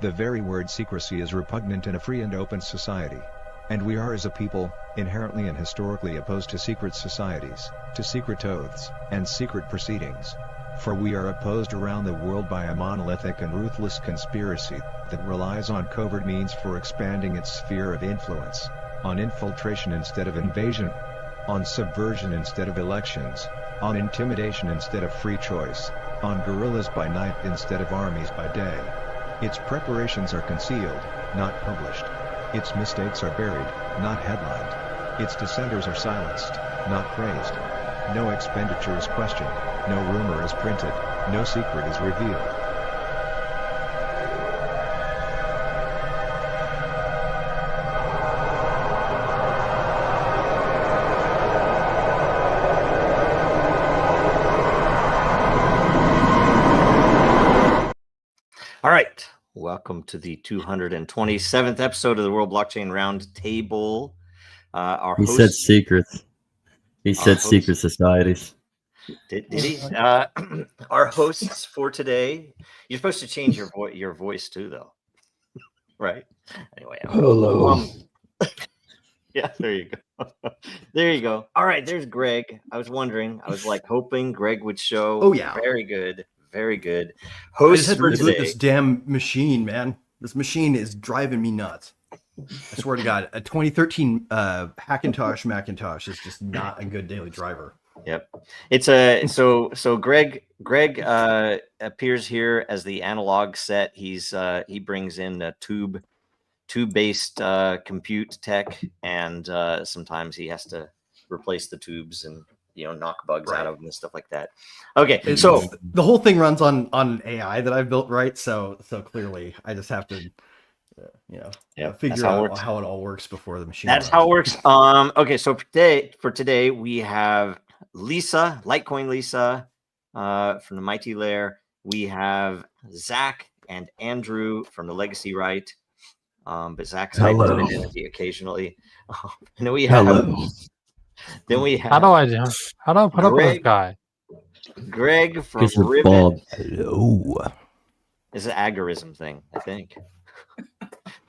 The very word secrecy is repugnant in a free and open society. And we are as a people, inherently and historically opposed to secret societies, to secret oaths, and secret proceedings. For we are opposed around the world by a monolithic and ruthless conspiracy that relies on covert means for expanding its sphere of influence, on infiltration instead of invasion, on subversion instead of elections, on intimidation instead of free choice, on guerrillas by night instead of armies by day. Its preparations are concealed, not published. Its mistakes are buried, not headlined. Its dissenters are silenced, not praised. No expenditure is questioned, no rumor is printed, no secret is revealed. All right. Welcome to the 227th episode of the World Blockchain Roundtable. He said secrets. He said secret societies. Did he? Our hosts for today. You're supposed to change your voice too, though, right? Anyway. Hello. Yeah, there you go. There you go. All right, there's Greg. I was wondering. I was like hoping Greg would show. Oh yeah. Very good. Very good. Host for today. This damn machine, man. This machine is driving me nuts. I swear to God, a 2013 Hackintosh Macintosh is just not a good daily driver. Yep, it's a so Greg appears here as the analog set. He brings in a tube-based compute tech, and sometimes he has to replace the tubes and knock bugs out of them and stuff like that. Okay, so the whole thing runs on an AI that I've built, right? So clearly I just have to figure out how it all works before the machine. That's how it works. Okay, so for today we have Lisa, Litecoin Lisa, from the Mighty Lair. We have Zach and Andrew from the Legacy Right. But Zach's hiding his identity occasionally. And then we have Then we have how do I put up with this guy? Greg from Rivet. Hello. It's an agorism thing, I think.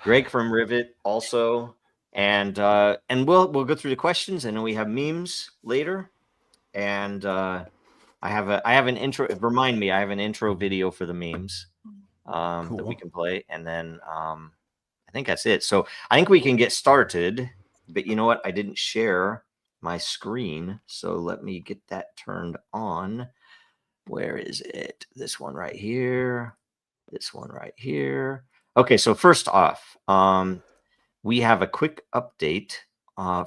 Greg from Rivet also, and we'll go through the questions, and then we have memes later, and I have an intro. Remind me, I have an intro video for the memes that we can play, and then I think that's it. So I think we can get started. But you know what? I didn't share my screen, so let me get that turned on. Where is it? This one right here. This one right here. Okay, so first off, we have a quick update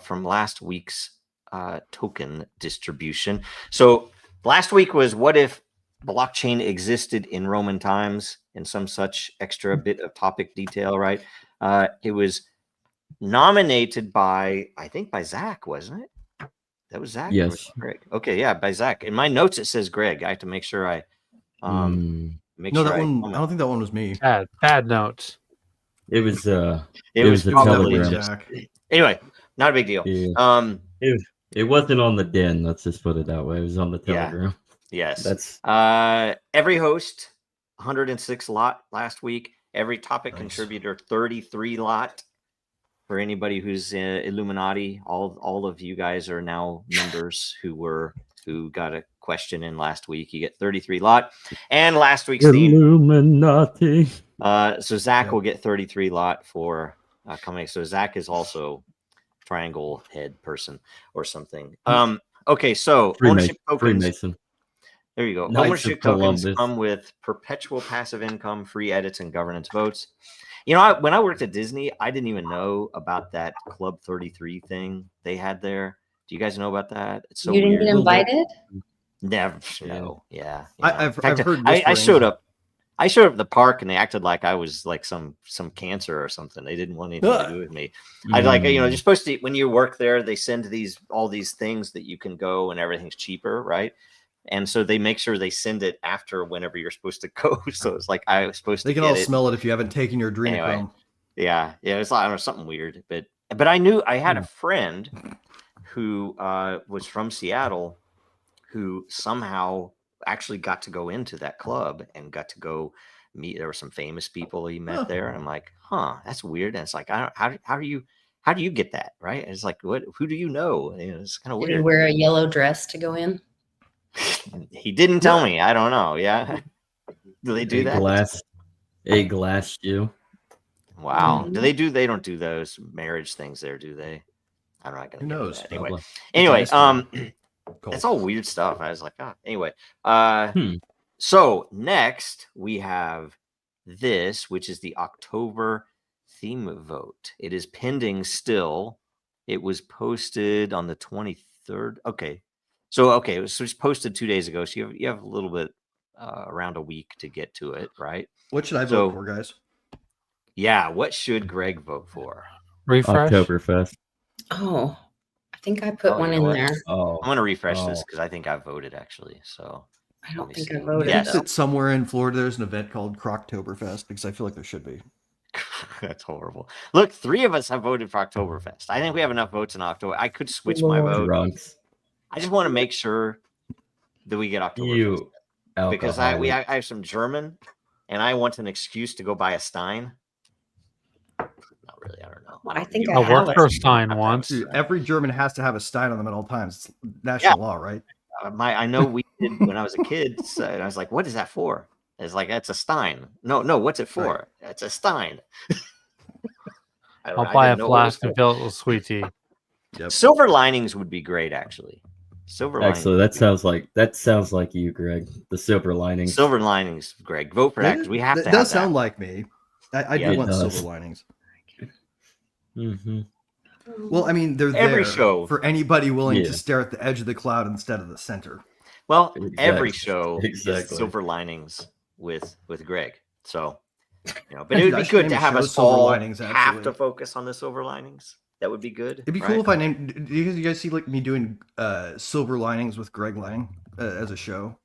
from last week's token distribution. So last week was what if blockchain existed in Roman times, and some such extra bit of topic detail, right? It was nominated by Zach, wasn't it? That was Zach? Yes. Greg. Okay, yeah, by Zach. In my notes, it says Greg. I have to make sure I make sure. That one, I don't think that one was me. Bad notes. It was it was the probably Telegram. Zach. Anyway, not a big deal. Yeah. It wasn't on the Den. Let's just put it that way. It was on the Telegram. Yeah. Yes. That's every host 106 lot last week. Every topic contributor 33 lot. For anybody who's Illuminati, all of you guys are now members who got a question in last week. You get 33 lot, and last week's Illuminati. theme. So Zach will get 33 lot for coming. So Zach is also triangle head person or something. Okay, so ownership tokens. Freemason. There you go. Knights Ownership of tokens Columbus. come with perpetual passive income, free edits, and governance votes. You know, when I worked at Disney, I didn't even know about that Club 33 thing they had there. Do you guys know about that? It's so you didn't weird. get invited? Never. No. Yeah. I've heard. I showed up. I showed up at the park, and they acted like I was like some cancer or something. They didn't want anything to do with me. I like, you're supposed to, when you work there, they send all these things that you can go and everything's cheaper, right? And so they make sure they send it after whenever you're supposed to go. So it's like I was supposed to. They can all smell it if you haven't taken your adrenochrome. Anyway, yeah, it's like, I don't know, something weird. But I knew I had a friend who was from Seattle who somehow actually got to go into that club and got to go meet. There were some famous people he met Huh. there, and I'm like, huh, that's weird. And it's like, how do you get that, right? And it's like, who do you know? And it's kind of Did he weird. wear a yellow dress to go in? He didn't tell me. I don't know. Yeah, do they do that? A glass shoe. Wow. Mhm. Do they do? They don't do those marriage things there, do they? I'm not gonna. Who get into knows? that. Anyway, Probably. anyway, Cool. it's all weird stuff. I was like, anyway. Hmm. So next we have this, which is the October theme vote. It is pending still. It was posted on the 23rd. Okay. So it was posted 2 days ago. So you have a little bit around a week to get to it, right? What should I vote for, guys? Yeah, what should Greg vote for? Refresh. Oktoberfest. Oh, I think I put Oh, one you know in what? there. Oh, I'm gonna refresh this oh. because I think I voted actually. So I don't me think see. I voted. I think Yes. Though. that somewhere in Florida there's an event called Croctoberfest because I feel like there should be. that's horrible. Look, 3 of us have voted for Oktoberfest. I think we have enough votes in October. I could switch my Lord. vote. Drunks. I just want to make sure that we get Oktoberfest You because alcoholic. I have some German, and I want an excuse to go buy a Stein. Not really. I don't know. I don't- think you I I don't have worked have for a to- Stein you don't have to have a once. Dude, Stein. every German has to have a Stein on them at all times. It's national law, right? I know we did when I was a kid. So I was like, "What is that for?" It's like that's a Stein. No. What's it for? Right. It's a Stein. I I'll buy a didn't know what it was flask and for. fill it with sweet tea. Yep. Silver linings would be great, actually. Silver Actually, linings. that sounds like you, Greg. The silver linings. Silver linings, Greg. Vote for that because we have That to does have sound that. like me. I Yeah, do it want does. silver linings. Mm-hmm. Well, I mean, they're Every there show. for anybody willing Yeah. to stare at the edge of the cloud instead of the center. Well, every Exactly. show is Exactly. silver linings with Greg. So, but Dude, it would I be should good name to a have show us Silver all Linings, have actually. to focus on the silver linings. That would be good. It'd be cool if I named. Do you guys see like me doing Silver Linings with Greg Lang as a show,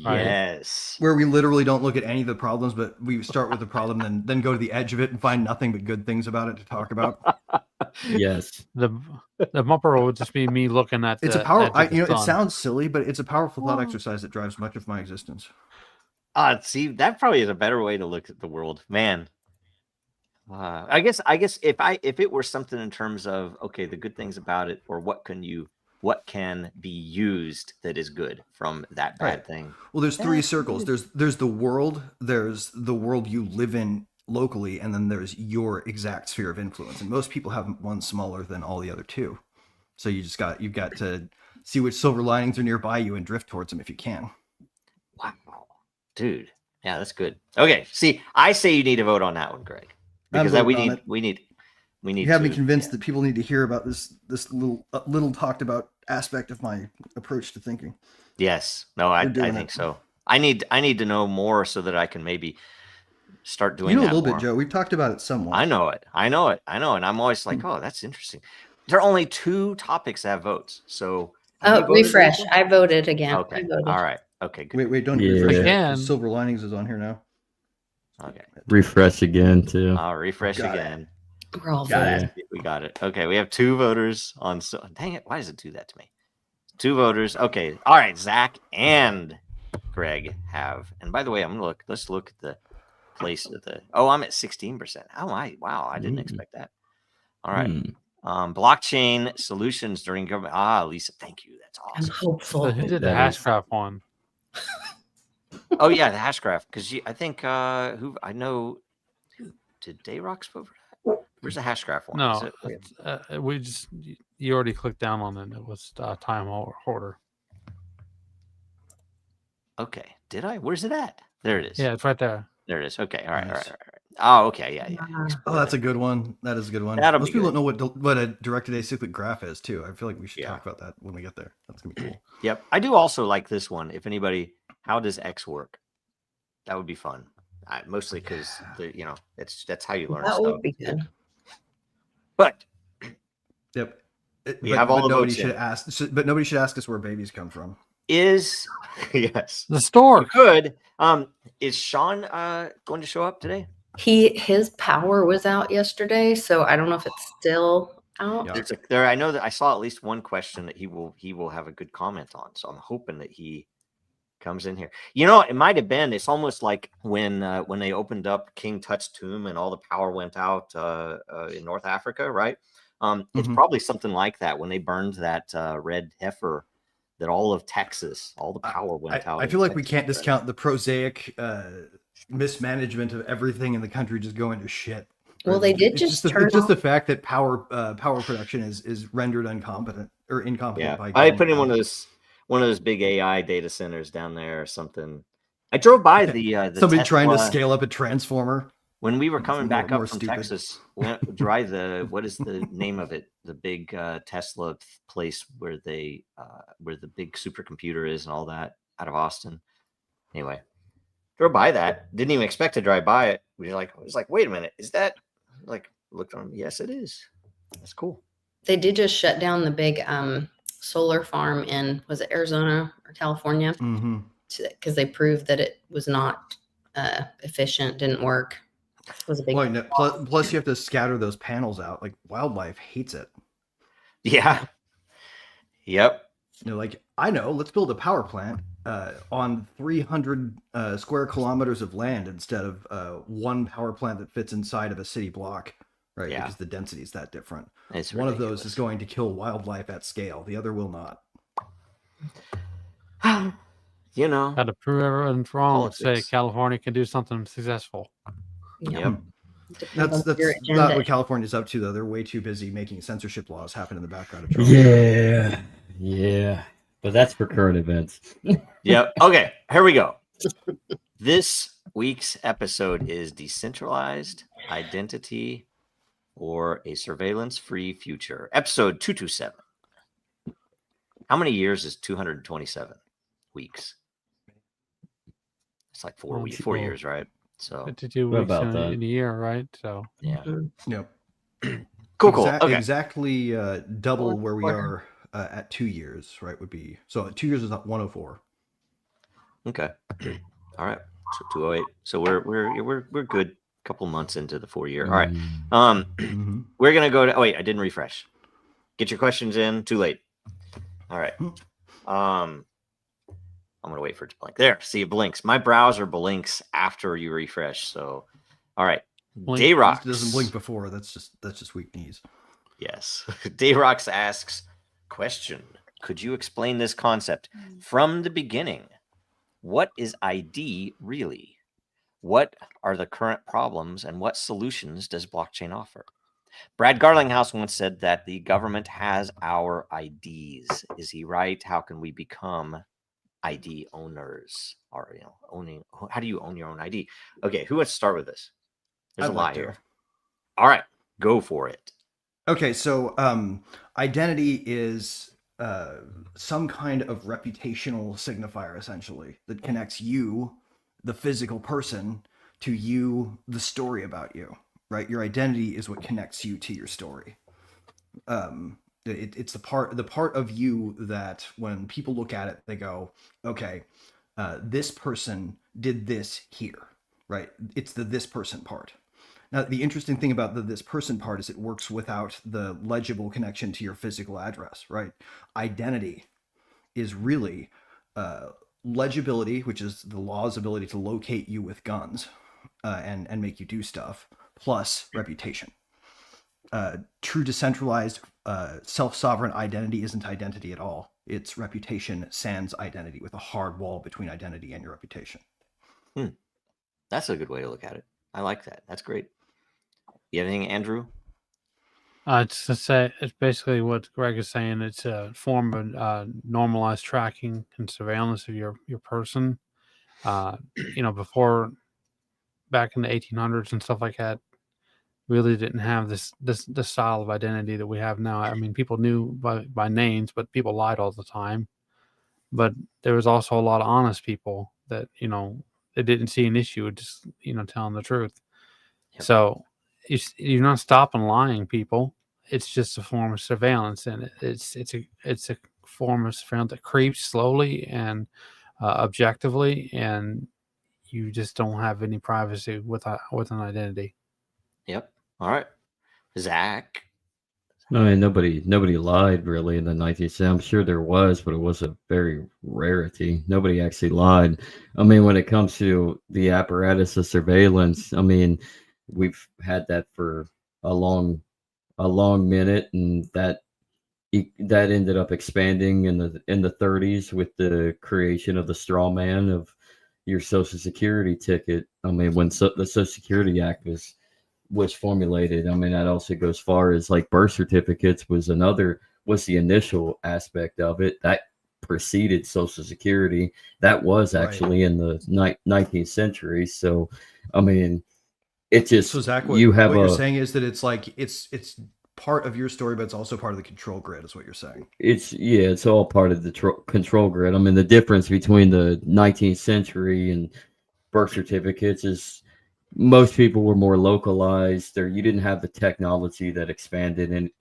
Right. Yes. where we literally don't look at any of the problems, but we start with the problem, and then go to the edge of it and find nothing but good things about it to talk about. Yes. The bumper would just be me looking at It's a the power. edge of the It sun. sounds silly, but it's a powerful thought exercise that drives much of my existence. See, that probably is a better way to look at the world, man. I guess if it were something in terms of okay, the good things about it, or what can be used that is good from that bad Right. thing. Well, there's 3 That's circles. There's the world. There's the world you live in locally, and then there's your exact sphere of influence. And most people have one smaller than all the other 2. So you've got to see which silver linings are nearby you and drift towards them if you can. Wow, dude, yeah, that's good. Okay, see, I say you need to vote on that one, Greg, I'm because voting on it. we need. You have me to- convinced that people need to hear about this little talked about aspect of my approach to thinking. Yes, no, I We're doing think it. so. I need to know more so that I can maybe start doing. You know a that little more. bit, Joe. We've talked about it somewhat. I know it, and I'm always like, oh, that's interesting. There are only 2 topics that have votes, so. have you Oh, voted, refresh. Rachel? I voted again. Okay, I voted. all right, okay, good. Wait, don't Yeah. refresh yet, Again. 'cause Silver Linings is on here now. Okay, Refresh again too. I'll refresh Got it. again. We're all Got voting. it. We got it. Okay, we have 2 voters on. So dang it, why does it do that to me? 2 voters. Okay, all right. Zach and Greg have. And by the way, let's look at the place of the. Oh, I'm at 16%. Oh my! Wow, I didn't expect that. All right. Blockchain solutions during government. Lisa, thank you. That's I'm awesome. hopeful. So who did the That is- Hashcraft one? Oh yeah, the Hashcraft. Because I think who I know. Did Dayrox vote for that? Where's the Hashcraft one? Is No, it- we just you already clicked down on it. It was time hoarder. Okay. Did I? Where's it at? There it is. Yeah, it's right there. There it is. Okay. All right. Nice. All right. Oh, okay. Yeah. Oh, that's a good one. That is a good one. That'll Most be people good. don't know what a directed acyclic graph is too. I feel like we should Yeah. talk about that when we get there. That's gonna be cool. Yep. I do also like this one. If anybody, how does X work? That would be fun. Mostly because that's how you learn That stuff. would be good. But Yep. We have all the nobody votes should in. ask. But nobody should ask us where babies come from. is yes, The store. good. Is Sean going to show up today? His power was out yesterday, so I don't know if it's still out. Yeah. I know that I saw at least one question that he will have a good comment on. So I'm hoping that he comes in here. You know, it might have been. It's almost like when they opened up King Tut's tomb and all the power went out in North Africa, right? It's probably something like that when they burned that red heifer. That all of Texas, all the power went out. I feel like we can't discount the prosaic mismanagement of everything in the country just going to shit. Well, they did It's just the fact that power production is rendered incompetent. Yeah, by I put in one of those big AI data centers down there or something. I drove by the somebody Tesla, trying to scale up a transformer. when we were coming back more up from stupid. Texas. We drive what is the name of it? The big Tesla place where the big supercomputer is and all that out of Austin. Anyway, drove by that. Didn't even expect to drive by it. We was like, wait a minute, is that like? Looked on. Yes, it is. That's cool. They did just shut down the big solar farm in, was it Arizona or California? Because they proved that it was not efficient, didn't work. It was a big. Well, plus you have to scatter those panels out. Like wildlife hates it. Yeah. Yep. Like I know. Let's build a power plant on 300 square kilometers of land instead of one power plant that fits inside of a city block. Right, because the density is that different. It's one ridiculous. of those is going to kill wildlife at scale. The other will not. You know, Got to prove everyone's wrong to say Politics. California can do something successful. Yep. That's your not agenda. what California's up to, though. They're way too busy making censorship laws happen in the background of Trump. Yeah. But that's for current events. Yep. Okay, here we go. This week's episode is Decentralized Identity or a Surveillance-Free Future, episode 227. How many years is 227 weeks? It's like 4 years, right? So 52 What weeks about that? in a year, right? So yeah, Yep. cool. Okay, Exactly double where we are at 2 years, right? Would be so 2 years is not 104. okay, all right. So 208. So we're good. Couple months into the 4 year. All right. We're gonna go to. Oh wait, I didn't refresh. Get your questions in. Too late. All right. I'm gonna wait for it to blink. There. See, it blinks. My browser blinks after you refresh. So, all right. Blink. Dayrox It doesn't blink before. That's just weak knees. Yes. Dayrox asks, question: could you explain this concept from the beginning? What is ID really? What are the current problems and what solutions does blockchain offer? Brad Garlinghouse once said that the government has our IDs. Is he right? How can we become ID owners? Or how do you own your own ID? Okay, who wants to start with this? There's I'd a lot like to. here. All right, go for it. Okay, so identity is some kind of reputational signifier, essentially, that connects you, the physical person, to you, the story about you, right? Your identity is what connects you to your story. It's the part of you that when people look at it, they go, okay, this person did this here, right? It's the this person part. Now, the interesting thing about the this person part is it works without the legible connection to your physical address, right? Identity is really legibility, which is the law's ability to locate you with guns and make you do stuff, plus reputation. True decentralized self-sovereign identity isn't identity at all. It's reputation sans identity, with a hard wall between identity and your reputation. That's a good way to look at it. I like that. That's great. You have anything, Andrew? It's to say it's basically what Greg is saying. It's a form of normalized tracking and surveillance of your person. Before, back in the 1800s and stuff like that, really didn't have this style of identity that we have now. I mean, people knew by names, but people lied all the time. But there was also a lot of honest people that they didn't see an issue with just telling the truth. Yep. So you're not stopping lying, people. It's just a form of surveillance, and it's a form of surveillance that creeps slowly and objectively, and you just don't have any privacy with an identity. Yep. All right. Zach, No, and nobody lied really in the 19th century. I'm sure there was, but it was a very rarity. Nobody actually lied. I mean, when it comes to the apparatus of surveillance, I mean, we've had that for a long a long minute, and that ended up expanding in the 30s with the creation of the straw man of your Social Security ticket. I mean, when the Social Security Act was formulated. I mean, that also goes far as like birth certificates was the initial aspect of it that preceded Social Security. That was Right. actually in the 19th century. So, I mean, it just So Zach, you have what you're a saying is that it's like it's part of your story, but it's also part of the control grid, is what you're saying. it's all part of the control grid. I mean, the difference between the 19th century and birth certificates is most people were more localized, or you didn't have the technology that expanded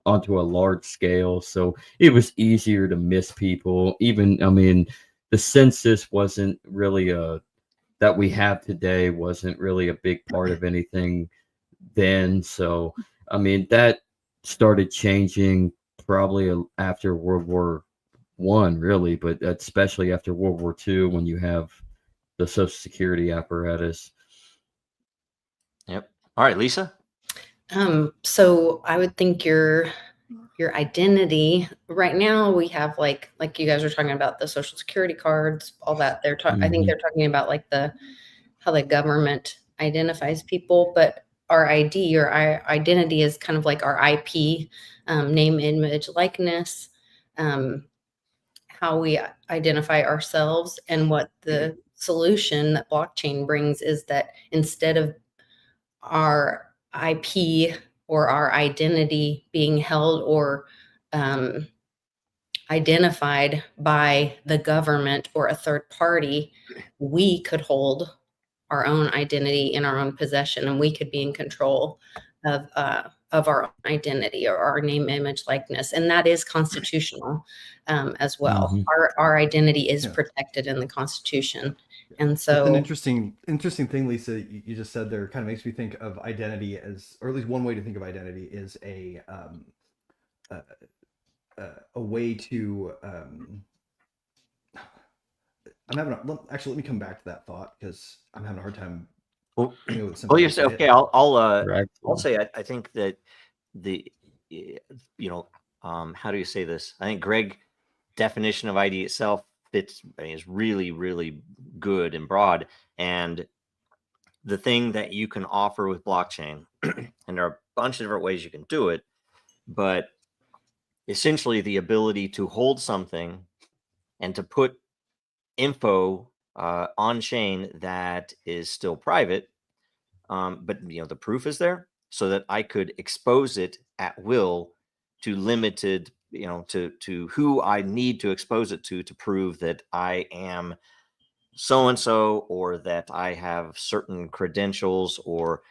onto a large scale, so it was easier to miss people. Even, I mean, the census wasn't really a that we have today wasn't really a big part of anything then. So, I mean, that started changing probably after World War I, really, but especially after World War II, when you have the Social Security apparatus. Yep. All right, Lisa. So I would think your identity right now, we have like you guys are talking about the social security cards, all that. I think they're talking about like how the government identifies people, but our ID or our identity is kind of like our IP, name, image, likeness, how we identify ourselves. And what the solution that blockchain brings is that instead of our IP or our identity being held or identified by the government or a third party, we could hold our own identity in our own possession, and we could be in control of our own identity or our name, image, likeness, and that is constitutional as well. Mhm. Our identity is Yeah. protected in the Constitution, and It's so an interesting thing, Lisa. You just said there kind of makes me think of identity as, or at least one way to think of identity is a way to. Actually, let me come back to that thought because I'm having a hard time. Well, coming up with a simple well, way you to say, say it. okay. I'll Right. say I think that the how do you say this? I think Greg definition of ID itself fits. I mean, is really really good and broad. And the thing that you can offer with blockchain, and there are a bunch of different ways you can do it, but essentially the ability to hold something and to put info on chain that is still private, but the proof is there, so that I could expose it at will to limited, to who I need to expose it to prove that I am so and so, or that I have certain credentials, or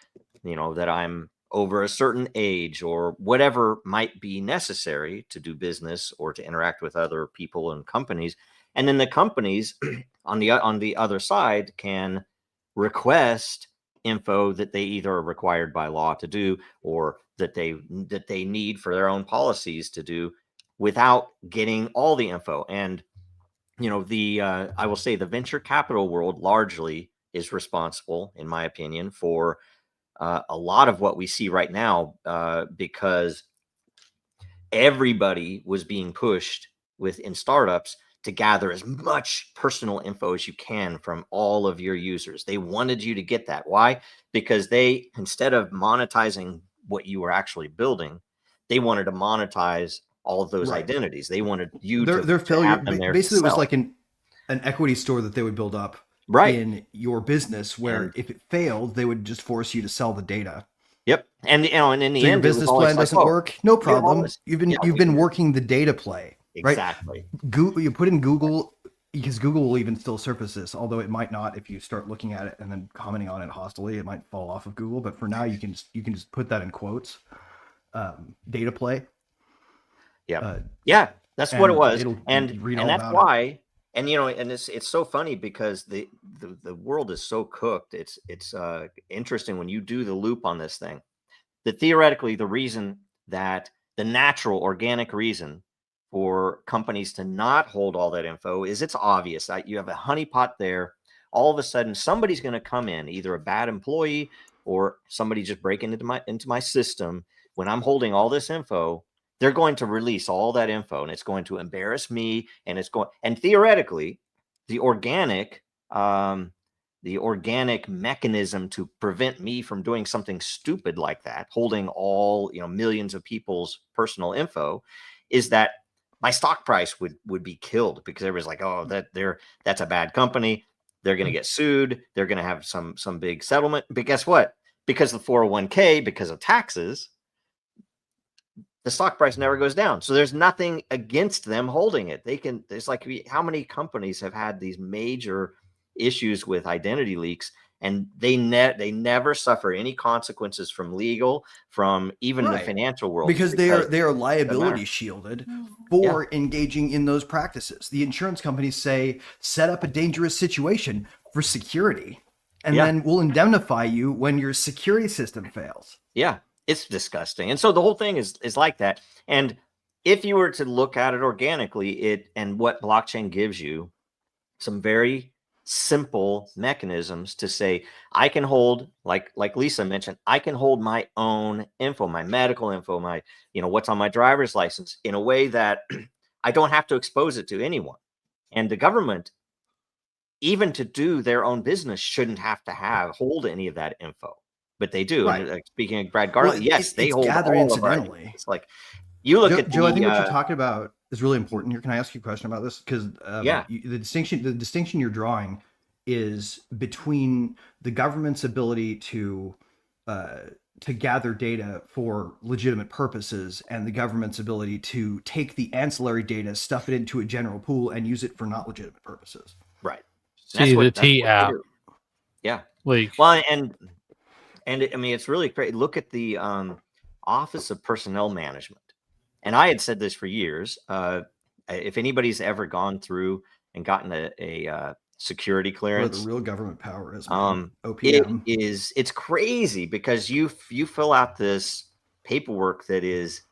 that I'm over a certain age, or whatever might be necessary to do business or to interact with other people and companies. And then the companies on the other side can request info that they either are required by law to do, or that they need for their own policies to do, without getting all the info. And the I will say the venture capital world largely is responsible, in my opinion, for a lot of what we see right now, because everybody was being pushed within startups to gather as much personal info as you can from all of your users. They wanted you to get that. Why? Because they, instead of monetizing what you were actually building, they wanted to monetize all of those Right. identities. They wanted you Their to failure have them there. basically, it was like an equity store that they would build up Right. in your business, where And if it failed, they would just force you to sell the data. yep. And and in the So your end, it was business always plan like, doesn't oh, work, no we have all problem. this. You've Yeah, been working the data play, right? exactly. Google, you put in Google, because Google will even still surface this, although it might not if you start looking at it and then commenting on it hostily. It might fall off of Google, but for now, you can just put that in quotes. Data play. Yeah. Yeah, that's what it And was. it'll And read all that's about it. why. And and it's so funny because the world is so cooked. It's interesting when you do the loop on this thing, that theoretically the reason that the natural organic reason for companies to not hold all that info is it's obvious that you have a honeypot there. All of a sudden, somebody's going to come in, either a bad employee or somebody just breaking into my system. When I'm holding all this info, they're going to release all that info, and it's going to embarrass me. And theoretically, the organic mechanism to prevent me from doing something stupid like that, holding all millions of people's personal info, is that my stock price would be killed, because everybody's like, oh, that's a bad company. They're going to get sued. They're going to have some big settlement. But guess what? Because of the 401k, because of taxes, the stock price never goes down. So there's nothing against them holding it. There's like, how many companies have had these major issues with identity leaks, and they never suffer any consequences from legal, from even the financial world, because they are liability shielded for engaging in those practices. The insurance companies say, set up a dangerous situation for security, and then we'll indemnify you when your security system fails. Yeah, it's disgusting. And so the whole thing is like that. And if you were to look at it organically, and what blockchain gives you, some very simple mechanisms to say, I can hold, like Lisa mentioned, I can hold my own info, my medical info, my, what's on my driver's license, in a way that I don't have to expose it to anyone. And the government, even to do their own business, shouldn't have to hold any of that info, but they do. Right. And speaking of Brad Garland, they hold gathered all incidentally. Of our, it's like, you look at Joe, I think what you're talking about is really important here. Can I ask you a question about this? Because the distinction you're drawing is between the government's ability to gather data for legitimate purposes and the government's ability to take the ancillary data, stuff it into a general pool, and use it for not legitimate purposes. Right. See the T app. Yeah. Leak. Well, and I mean, it's really great. Look at the Office of Personnel Management. And I had said this for years. If anybody's ever gone through and gotten a security clearance, where the real government power is, OPM. It's crazy, because you fill out this paperwork that is,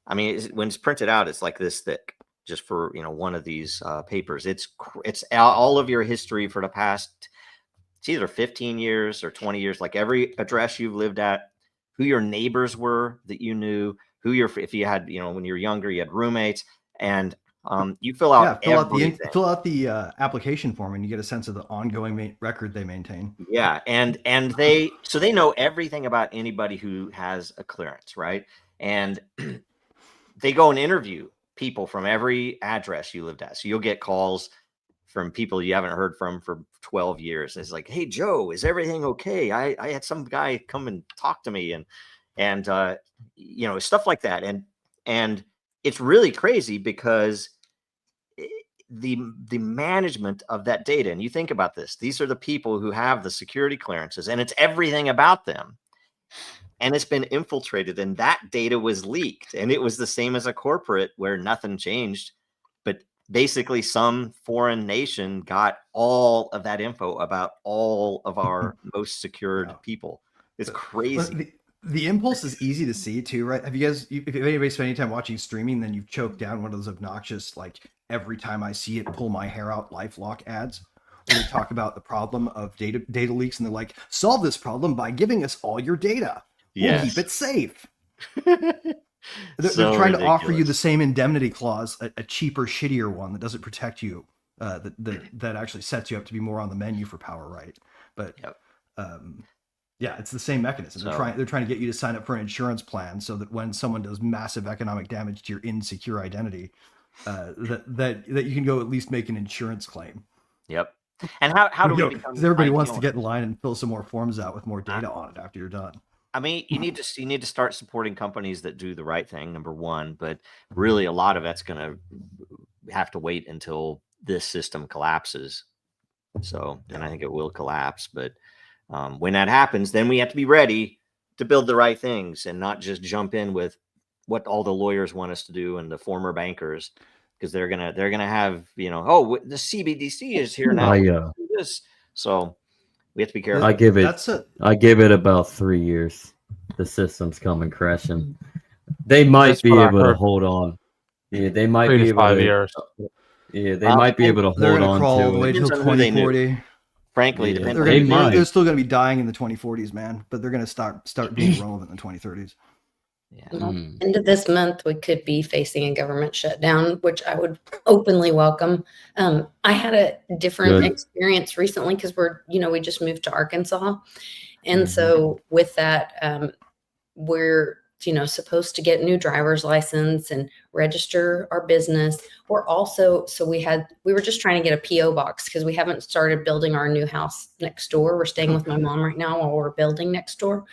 I mean, when it's printed out, it's like this thick, just for one of these papers. It's all of your history for the past, it's either 15 years or 20 years, like every address you've lived at, who your neighbors were that you knew, if you had, when you were younger, you had roommates, and you fill out fill out the application form, and you get a sense of the ongoing record they maintain. Yeah, and they know everything about anybody who has a clearance, right? And they go and interview people from every address you lived at. So you'll get calls from people you haven't heard from for 12 years. It's like, hey, Joe, is everything okay? I had some guy come and talk to me, and stuff like that. And it's really crazy, because the management of that data, and you think about this, these are the people who have the security clearances, and it's everything about them, and it's been infiltrated, and that data was leaked. And it was the same as a corporate, where nothing changed, but basically some foreign nation got all of that info about all of our most secured people. It's crazy. The impulse is easy to see too, right? Have you guys, if anybody spent any time watching streaming, then you've choked down one of those obnoxious, like, every time I see it, pull my hair out LifeLock ads, where they talk about the problem of data leaks, and they're like, solve this problem by giving us all your data. We'll keep it safe. They're trying to offer you the same indemnity clause, a cheaper, shittier one that doesn't protect you, that actually sets you up to be more on the menu for power, right? But yeah, it's the same mechanism. They're trying to get you to sign up for an insurance plan, so that when someone does massive economic damage to your insecure identity, that you can go at least make an insurance claim. Yep. And how do we become? Because everybody wants to get in line and fill some more forms out with more data on it after you're done. I mean, you need to start supporting companies that do the right thing, number one. But really, a lot of that's going to have to wait until this system collapses. So, and I think it will collapse. But when that happens, then we have to be ready to build the right things, and not just jump in with what all the lawyers want us to do, and the former bankers, because they're gonna have, oh, the CBDC is here now. Do this. So we have to be careful. I give it about 3 years. The system's coming crashing. They might That's be what I able to heard. hold on. Yeah, they might 3 be to able 5 to. years. Yeah, they might be able to They're hold going to on crawl all the to way it. till Depends on who they knew. 2040. Frankly, Yeah, depends They're on they who they might. knew. they're still going to be dying in the 2040s, man. But they're going to start being relevant in the 2030s. Yeah. Well, Mm. end of this month, we could be facing a government shutdown, which I would openly welcome. I had a different Good. experience recently because we just moved to Arkansas. And Mhm. so with that, we're, supposed to get new driver's license and register our business. We're also, we were just trying to get a PO box because we haven't started building our new house next door. We're staying with my mom right now while we're building next door.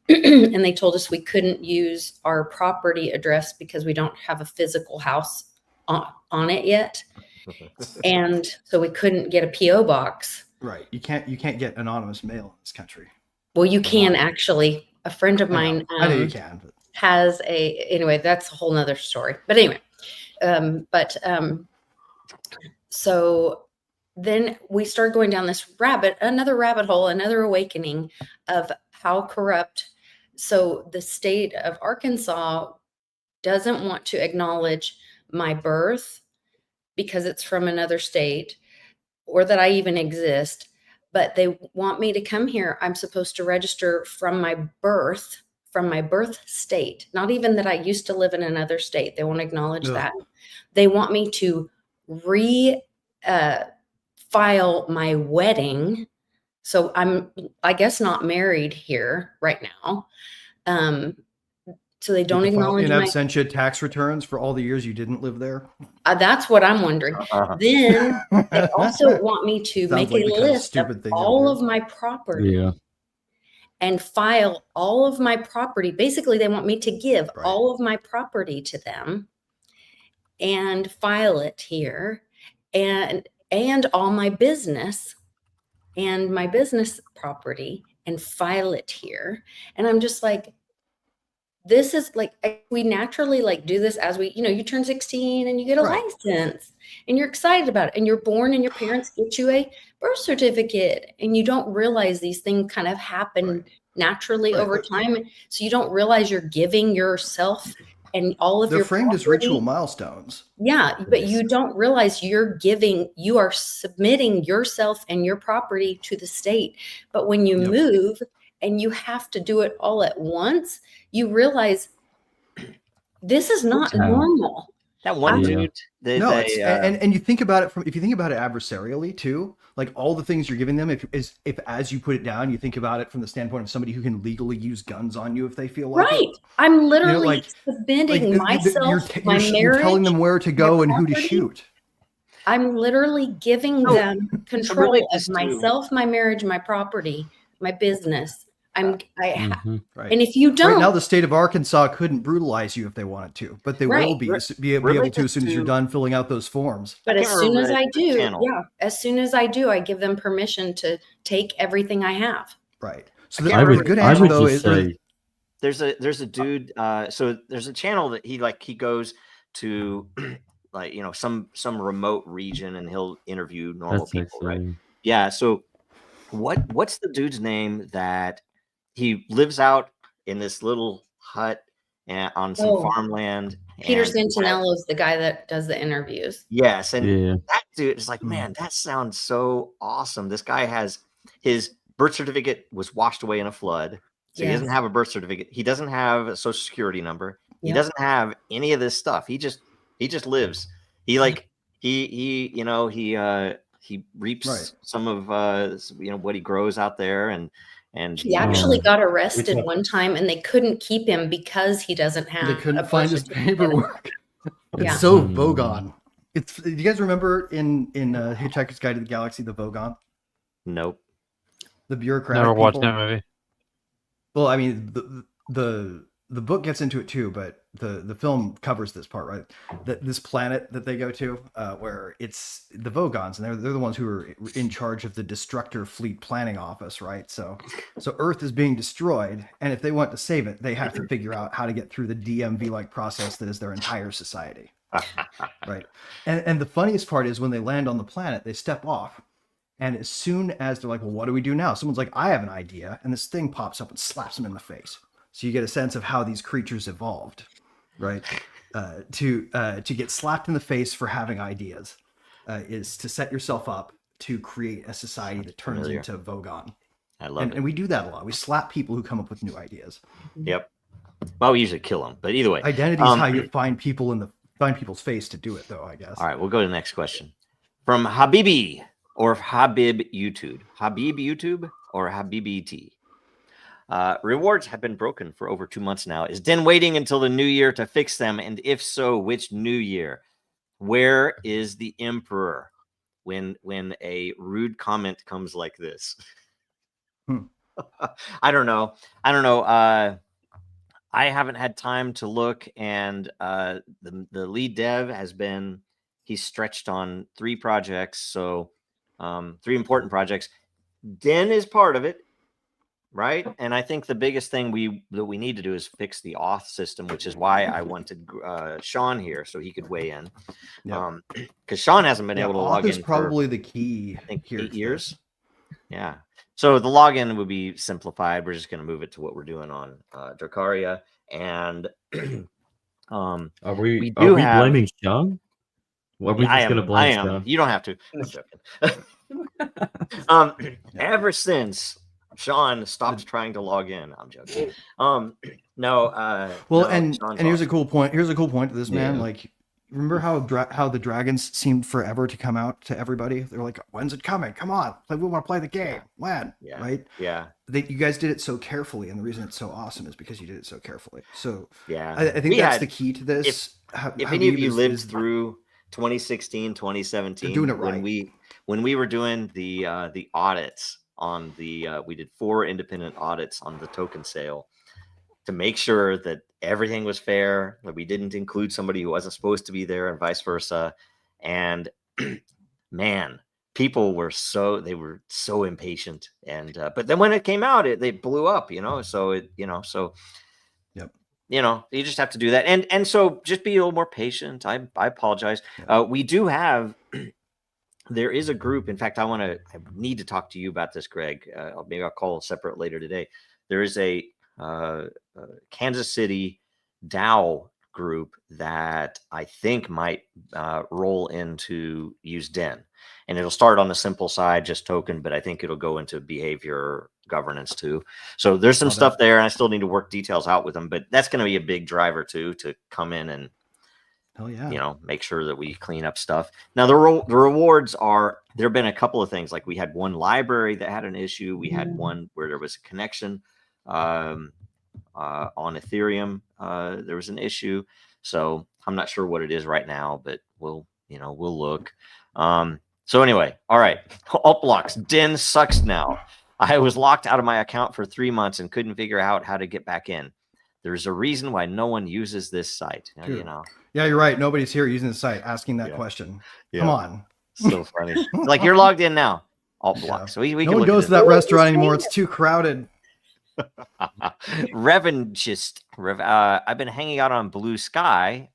And they told us we couldn't use our property address because we don't have a physical house on it yet. And so we couldn't get a PO box. Right. You can't get anonymous mail in this country. Well, you can actually. A friend of I know. mine I know you can. But... has anyway, that's a whole nother story. But anyway, so then we started going down this another rabbit hole, another awakening of how corrupt. So the state of Arkansas doesn't want to acknowledge my birth because it's from another state or that I even exist, but they want me to come here. I'm supposed to register from my birth state, not even that I used to live in another state. They won't acknowledge that. They want me to file my wedding. So I'm, I guess, not married here right now. So they don't acknowledge in my absentia tax returns for all the years you didn't live there. That's what I'm wondering. Then they also want me to make a list of all of my property. Yeah. And file all of my property. Basically, they want me to give all of my property to them and file it here, and all my business and my business property and file it here. And I'm just like, this is like, we naturally do this as we, you turn 16 and you get a license and you're excited about it and you're born and your parents get you a birth certificate and you don't realize these things kind of happen naturally over time. So you don't realize you're giving yourself and all of They're your framed as property. ritual milestones. Yeah, but you don't realize you are submitting yourself and your property to the state. But when you move and you have to do it all at once, you realize this is not normal. That one dude. And you think about it if you think about it adversarially too, like all the things you're giving them, if as you put it down, you think about it from the standpoint of somebody who can legally use guns on you if they feel like it. I'm literally submitting myself, my marriage. You're telling them where to go and who to shoot. I'm literally giving them control of myself, my marriage, my property, my business. And if you don't, right now the state of Arkansas couldn't brutalize you if they wanted to, but they will be able to as soon as you're done filling out those forms. But as soon as I do, I give them permission to take everything I have. Right. So the good answer though is there's a dude. So there's a channel that he goes to some remote region and he'll interview normal people, right? Yeah. So what's the dude's name that he lives out in this little hut on some farmland? Peter Santinello is the guy that does the interviews. Yes. And that dude is like, man, that sounds so awesome. This guy has his birth certificate was washed away in a flood. So he doesn't have a birth certificate. He doesn't have a social security number. He doesn't have any of this stuff. He just lives. He reaps some of what he grows out there, and he actually got arrested one time and they couldn't keep him because he doesn't have. They couldn't find his paperwork. It's so Vogon. Do you guys remember in Hitchhiker's Guide to the Galaxy the Vogon? Nope. The bureaucratic. Never watched that movie. Well, I mean the book gets into it too, but the film covers this part, right? This planet that they go to, where it's the Vogons, and they're the ones who are in charge of the Destructor Fleet Planning Office, right? So Earth is being destroyed, and if they want to save it, they have to figure out how to get through the DMV-like process that is their entire society, right? And the funniest part is when they land on the planet, they step off. And as soon as they're like, well, what do we do now? Someone's like, I have an idea. And this thing pops up and slaps them in the face. So you get a sense of how these creatures evolved. right? To get slapped in the face for having ideas is to set yourself up to create a society that turns familiar. into Vogon. I love it. And we do that a lot. We slap people who come up with new ideas. Yep. Well, we usually kill them, but either way. Identity is how you find people's face to do it, though, I guess. All right, we'll go to the next question. From Habibi or Habib YouTube. Habib YouTube or Habibi-T. Rewards have been broken for over 2 months now. Is Den waiting until the new year to fix them? And if so, which new year? Where is the emperor when a rude comment comes like this? I don't know. I haven't had time to look, and the lead dev he's stretched on 3 projects, so 3 important projects. Den is part of it, right? And I think the biggest thing that we need to do is fix the auth system, which is why I wanted Sean here so he could weigh in. Because Sean hasn't been able to log in. Auth is probably the key. I think 8 years. Yeah. So the login would be simplified. We're just going to move it to what we're doing on Dracaria. And are we blaming Sean? Well, we're just going to blame Sean. You don't have to. I'm joking. Ever since Sean stopped trying to log in, I'm joking. And here's a cool point. Here's a cool point to this, man. Like, remember how the dragons seemed forever to come out to everybody? They were like, "When's it coming? Come on, like, we want to play the game." When? Yeah. Right? Yeah. You guys did it so carefully, and the reason it's so awesome is because you did it so carefully. So yeah, I think that's the key to this. If any of you lived through 2016, 2017, doing it right. when we were doing the audits on we did 4 independent audits on the token sale to make sure that everything was fair, that we didn't include somebody who wasn't supposed to be there and vice versa. And man, people were so impatient. And but then when it came out, they blew up, so yep. You just have to do that. And so just be a little more patient. I apologize. We do have there is a group. In fact, I need to talk to you about this, Greg. Maybe I'll call separate later today. There is a Kansas City DAO group that I think might roll into use Den, and it'll start on the simple side, just token, but I think it'll go into behavior governance too. So there's some stuff there, and I still need to work details out with them, but that's going to be a big driver too, to come in and make sure that we clean up stuff. Now the rewards there have been a couple of things. Like we had one library that had an issue. We had one where there was a connection on Ethereum. There was an issue. So I'm not sure what it is right now, but we'll look. So anyway, all right. Alt blocks. Den sucks now. I was locked out of my account for 3 months and couldn't figure out how to get back in. There's a reason why no one uses this site. Yeah, you're right. Nobody's here using the site asking that question. Yeah. Come on. So funny. Like, you're logged in now. Alt block. So we no one goes to that restaurant anymore. It's too crowded. Revanchist. I've been hanging out on Blue Sky.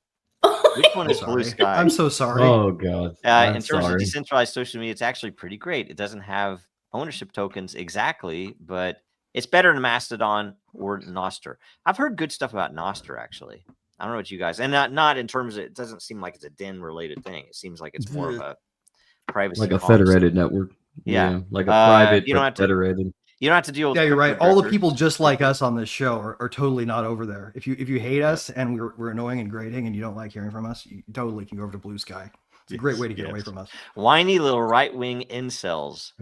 Which one is Blue Sky? I'm so sorry. Oh god. In terms of decentralized social media, it's actually pretty great. It doesn't have ownership tokens exactly, but it's better than Mastodon or Nostr. I've heard good stuff about Nostr, actually. I don't know what you guys, and not in terms of, it doesn't seem like it's a Den related thing. It seems like it's more of a privacy, like a federated network. Yeah, like a private federated. You don't have to deal with. Yeah, you're right. All the people just like us on this show are totally not over there. If you hate us and we're annoying and grating and you don't like hearing from us, you totally can go over to Blue Sky. It's a great way to get away from us. Whiny little right-wing incels,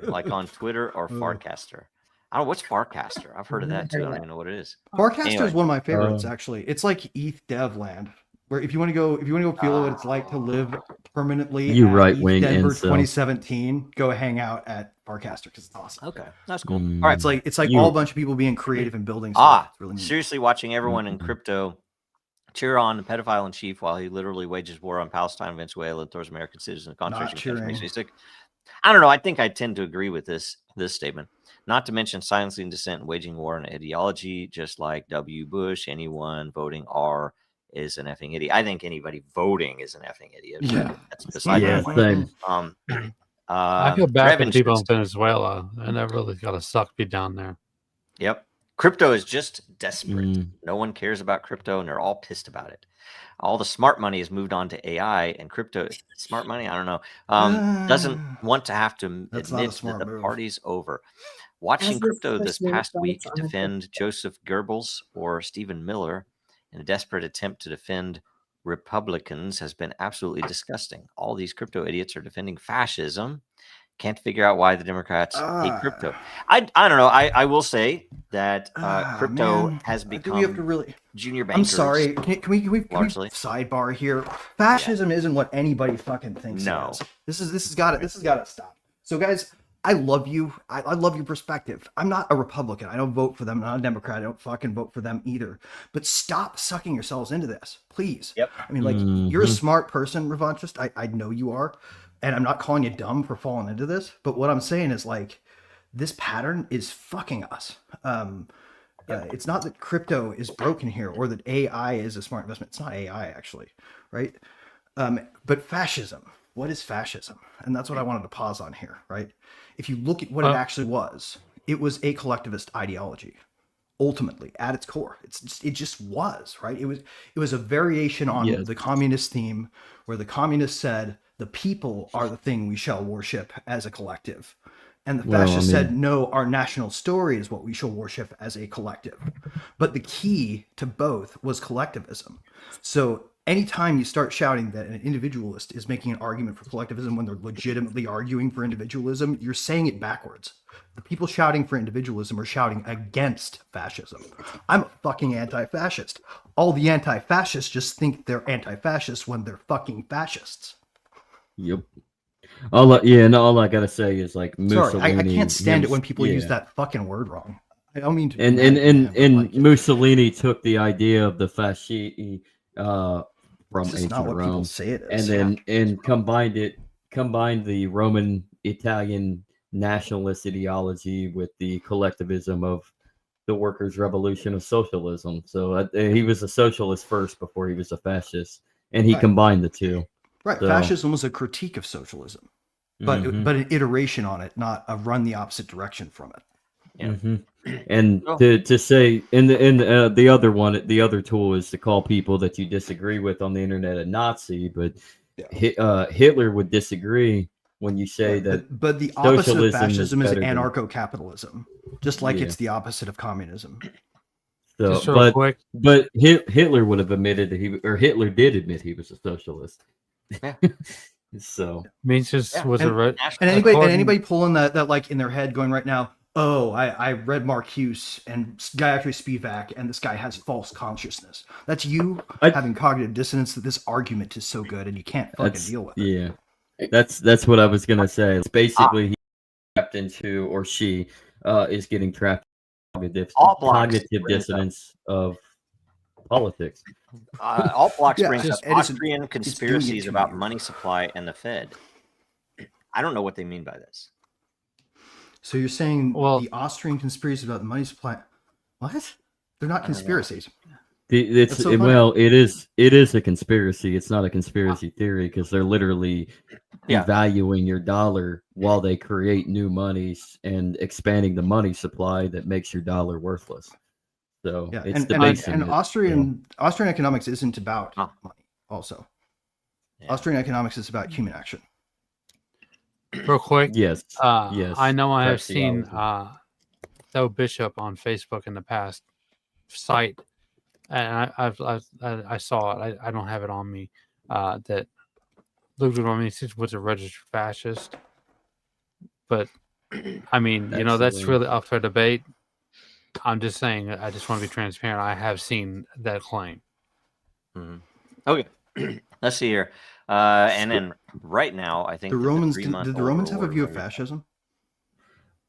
like on Twitter or Farcaster. I don't know, what's Farcaster? I've heard of that too. I don't even know what it is. Farcaster is one of my favorites, actually. It's like ETH dev land, where if you want to go feel what it's like to live permanently you right-wing Denver incel. 2017, go hang out at Farcaster because it's awesome. Okay, that's cool. All right, it's like all a bunch of people being creative and building stuff. It's really neat. Seriously, watching everyone in crypto cheer on the pedophile in chief while he literally wages war on Palestine, Venezuela, and throws American citizens in concentration camps makes me sick. I don't know. I think I tend to agree with this statement. Not to mention silencing dissent and waging war on ideology, just like W. Bush. Anyone voting R is an effing idiot. I think anybody voting is an effing idiot. Yeah, that's beside the point. I feel bad for the people in Venezuela, and that really got to suck to be down there. Yep. Crypto is just desperate. Mm. No one cares about crypto, and they're all pissed about it. All the smart money has moved on to AI, and crypto. Smart money, I don't know. Doesn't want to have to That's not a admit that smart the move. party's over. Watching As this crypto this person past responds week on the defend Joseph Goebbels or Stephen Miller in a desperate attempt to defend Republicans has been absolutely disgusting. All these crypto idiots are defending fascism. Can't figure out why the Democrats hate crypto. I don't know. I will say that crypto man. has Do we have become to really? junior I'm bankers. sorry. Can we largely. sidebar here? Fascism isn't what anybody fucking thinks No. it is. This has got to stop. So guys, I love you. I love your perspective. I'm not a Republican. I don't vote for them. I'm not a Democrat. I don't fucking vote for them either. But stop sucking yourselves into this, please. Yep. I mean, like, you're a smart person, revanchist. I know you are. And I'm not calling you dumb for falling into this. But what I'm saying is, like, this pattern is fucking us. It's not that crypto is broken here or that AI is a smart investment. It's not AI, actually, right? But fascism. What is fascism? And that's what I wanted to pause on here, right? If you look at what it actually was a collectivist ideology. Ultimately, at its core, it just was, right? It was a variation on the communist theme, where the communists said the people are the thing we shall worship as a collective, and the fascists said no, our national story is what we shall worship as a collective. But the key to both was collectivism. So anytime you start shouting that an individualist is making an argument for collectivism when they're legitimately arguing for individualism, you're saying it backwards. The people shouting for individualism are shouting against fascism. I'm a fucking anti-fascist. All the anti-fascists just think they're anti-fascists when they're fucking fascists. Yep. All I gotta say is, like, Mussolini. Sorry, I can't stand it when people use that fucking word wrong. I don't mean to. And Mussolini took the idea of the fasci from It's just ancient not what people Rome, say it and is. then combined the Roman Italian nationalist ideology with the collectivism of the workers' revolution of socialism. So he was a socialist first before he was a fascist, and he combined the two. Right, So, fascism was a critique of socialism, but an iteration on it, not a run the opposite direction from it. Yeah. And to say the other one, the other tool is to call people that you disagree with on the internet a Nazi, but Hitler would disagree when you say that. But the opposite of fascism is better than- anarcho-capitalism, just like it's the opposite of communism. So, Just real quick. but Hitler would have admitted that Hitler did admit he was a socialist. Yeah. So Mises was And anybody pulling that like in their head going right now, oh, I read Marcuse and Gayatri Spivak, and this guy has false consciousness. That's you having cognitive dissonance that this argument is so good and you can't fucking deal with it. Yeah, that's what I was gonna say. It's basically he trapped into, or she is getting trapped in cognitive dissonance of politics. All blocks brings up it is- Austrian conspiracies about money supply and the Fed. I don't know what they mean by this. So you're saying the Austrian conspiracies about the money supply? What? They're not conspiracies. It is a conspiracy. It's not a conspiracy theory because they're literally devaluing your dollar while they create new monies and expanding the money supply that makes your dollar worthless. So it's debasing. And Austrian economics isn't about money. Also, Austrian economics is about human action. Real quick. Yes. I know I have seen Though Bishop on Facebook in the past cite, and I saw it. I don't have it on me. That Ludwig was a registered fascist, but I mean, that's really up for debate. I'm just saying. I just want to be transparent. I have seen that claim. Mm-hmm. Okay, let's see here. And then right now, I think did the Romans have a view of fascism?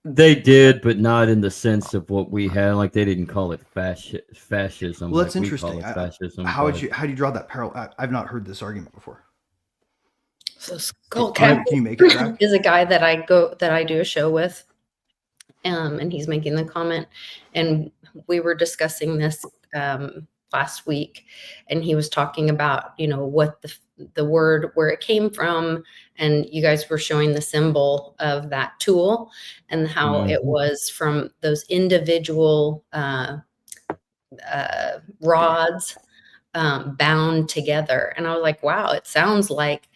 They did, but not in the sense of what we had. Like, they didn't call it fascism. Well, that's like interesting. Fascism. How do you draw that parallel? I've not heard this argument before. So Skullcap can you make it back? is a guy that I do a show with, and he's making the comment, and we were discussing this last week, and he was talking about what the word, where it came from, and you guys were showing the symbol of that tool and how it was from those individual rods bound together. And I was like, wow, it sounds like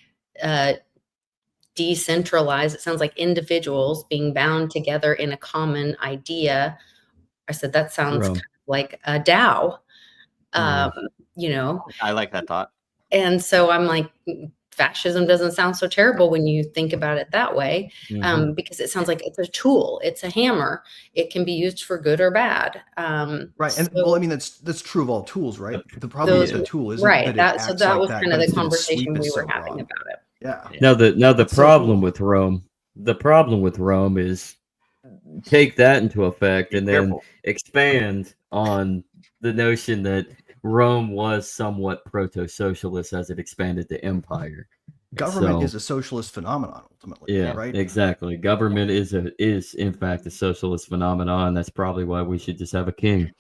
decentralized. It sounds like individuals being bound together in a common idea. I said, that sounds kind of like a DAO, you know. I like that thought. And so I'm like, fascism doesn't sound so terrible when you think about it that way, because it sounds like it's a tool, it's a hammer. It can be used for good or bad. Right. And well, I mean, that's true of all tools, right? The problem those- with the tool isn't right. that it So acts that like was that, kind but of the it's that its conversation sweep we is were so having broad. about it. Yeah. Now the It's so problem cool. with Rome is take that into effect and then careful. expand on the notion that Rome was somewhat proto-socialist as it expanded the empire. Government So- is a socialist phenomenon ultimately. Yeah, Right. exactly. Government is in fact a socialist phenomenon. That's probably why we should just have a king.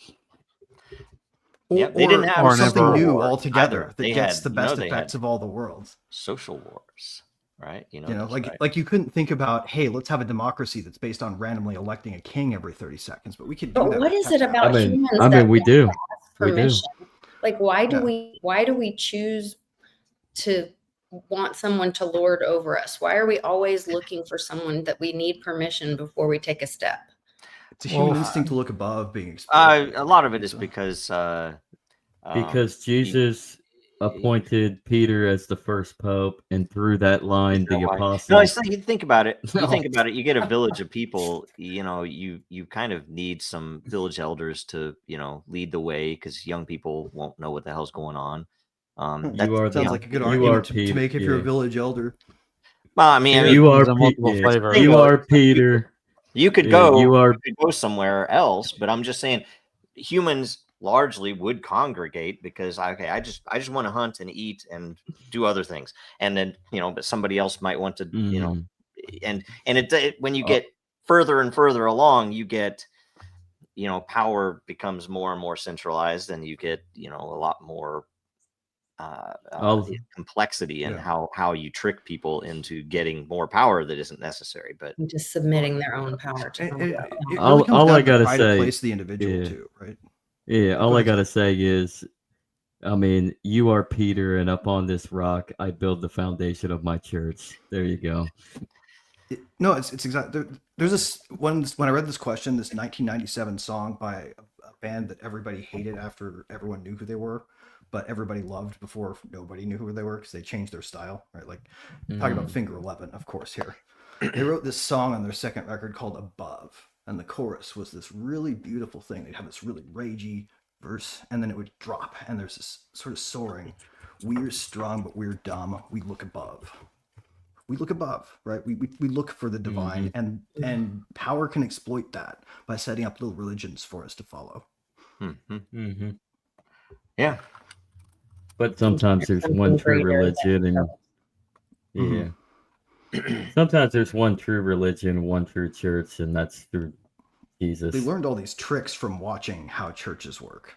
Yeah, they didn't have or something never new wars altogether either. that They gets had- the you know, best they effects had of all the worlds. social wars, right? You know, You know, that's like right. like you couldn't think about, hey, let's have a democracy that's based on randomly electing a king every 30 seconds, but we could do But that. what with is it tech now. about humans I that mean, we want do. to ask We do. permission? Like, why do Yeah. we choose to want someone to lord over us? Why are we always looking for someone that we need permission before we take a step? It's a human instinct to look above being exploited. A lot of it is So- because Because Jesus appointed Peter as the first pope, and through that line, the No, apostles. it's like, you think about it. You No. think about it. You get a village of people. You know, you kind of need some village elders to, you know, lead the way, because young people won't know what the hell's going on. You are Sounds the- like a good you argument are to Peter, make if you're a yeah. village elder. Well, I mean, You are There's multiple flavors. You are Peter. You could Yeah, go. you are- You could go somewhere else, but I'm just saying, humans largely would congregate because I just want to hunt and eat and do other things, and then, you know, but somebody else might want to, you know, and it when you get further and further along, you get, you know, power becomes more and more centralized, and you get, you know, a lot more complexity in how you trick people into getting more power that isn't necessary, but Just submitting their own power to It someone really else. comes All down I to gotta pride of say- place the individual yeah. too, right? Yeah, all Go I ahead, gotta say is, I mean, you are Peter, and up on this rock, I build the foundation of my church. There you go. No, it's exactly. There's this one when I read this question, this 1997 song by a band that everybody hated after everyone knew who they were, but everybody loved before nobody knew who they were because they changed their style, right? Like talking about Finger 11, of course. Here, they wrote this song on their second record called "Above," and the chorus was this really beautiful thing. They'd have this really ragey verse, and then it would drop, and there's this sort of soaring. We're strong, but we're dumb. We look above. We look above, right? We look for the divine, and power can exploit that by setting up little religions for us to follow. yeah. But sometimes there's one true religion, and sometimes there's one true religion, one true church, and that's through Jesus. They learned all these tricks from watching how churches work.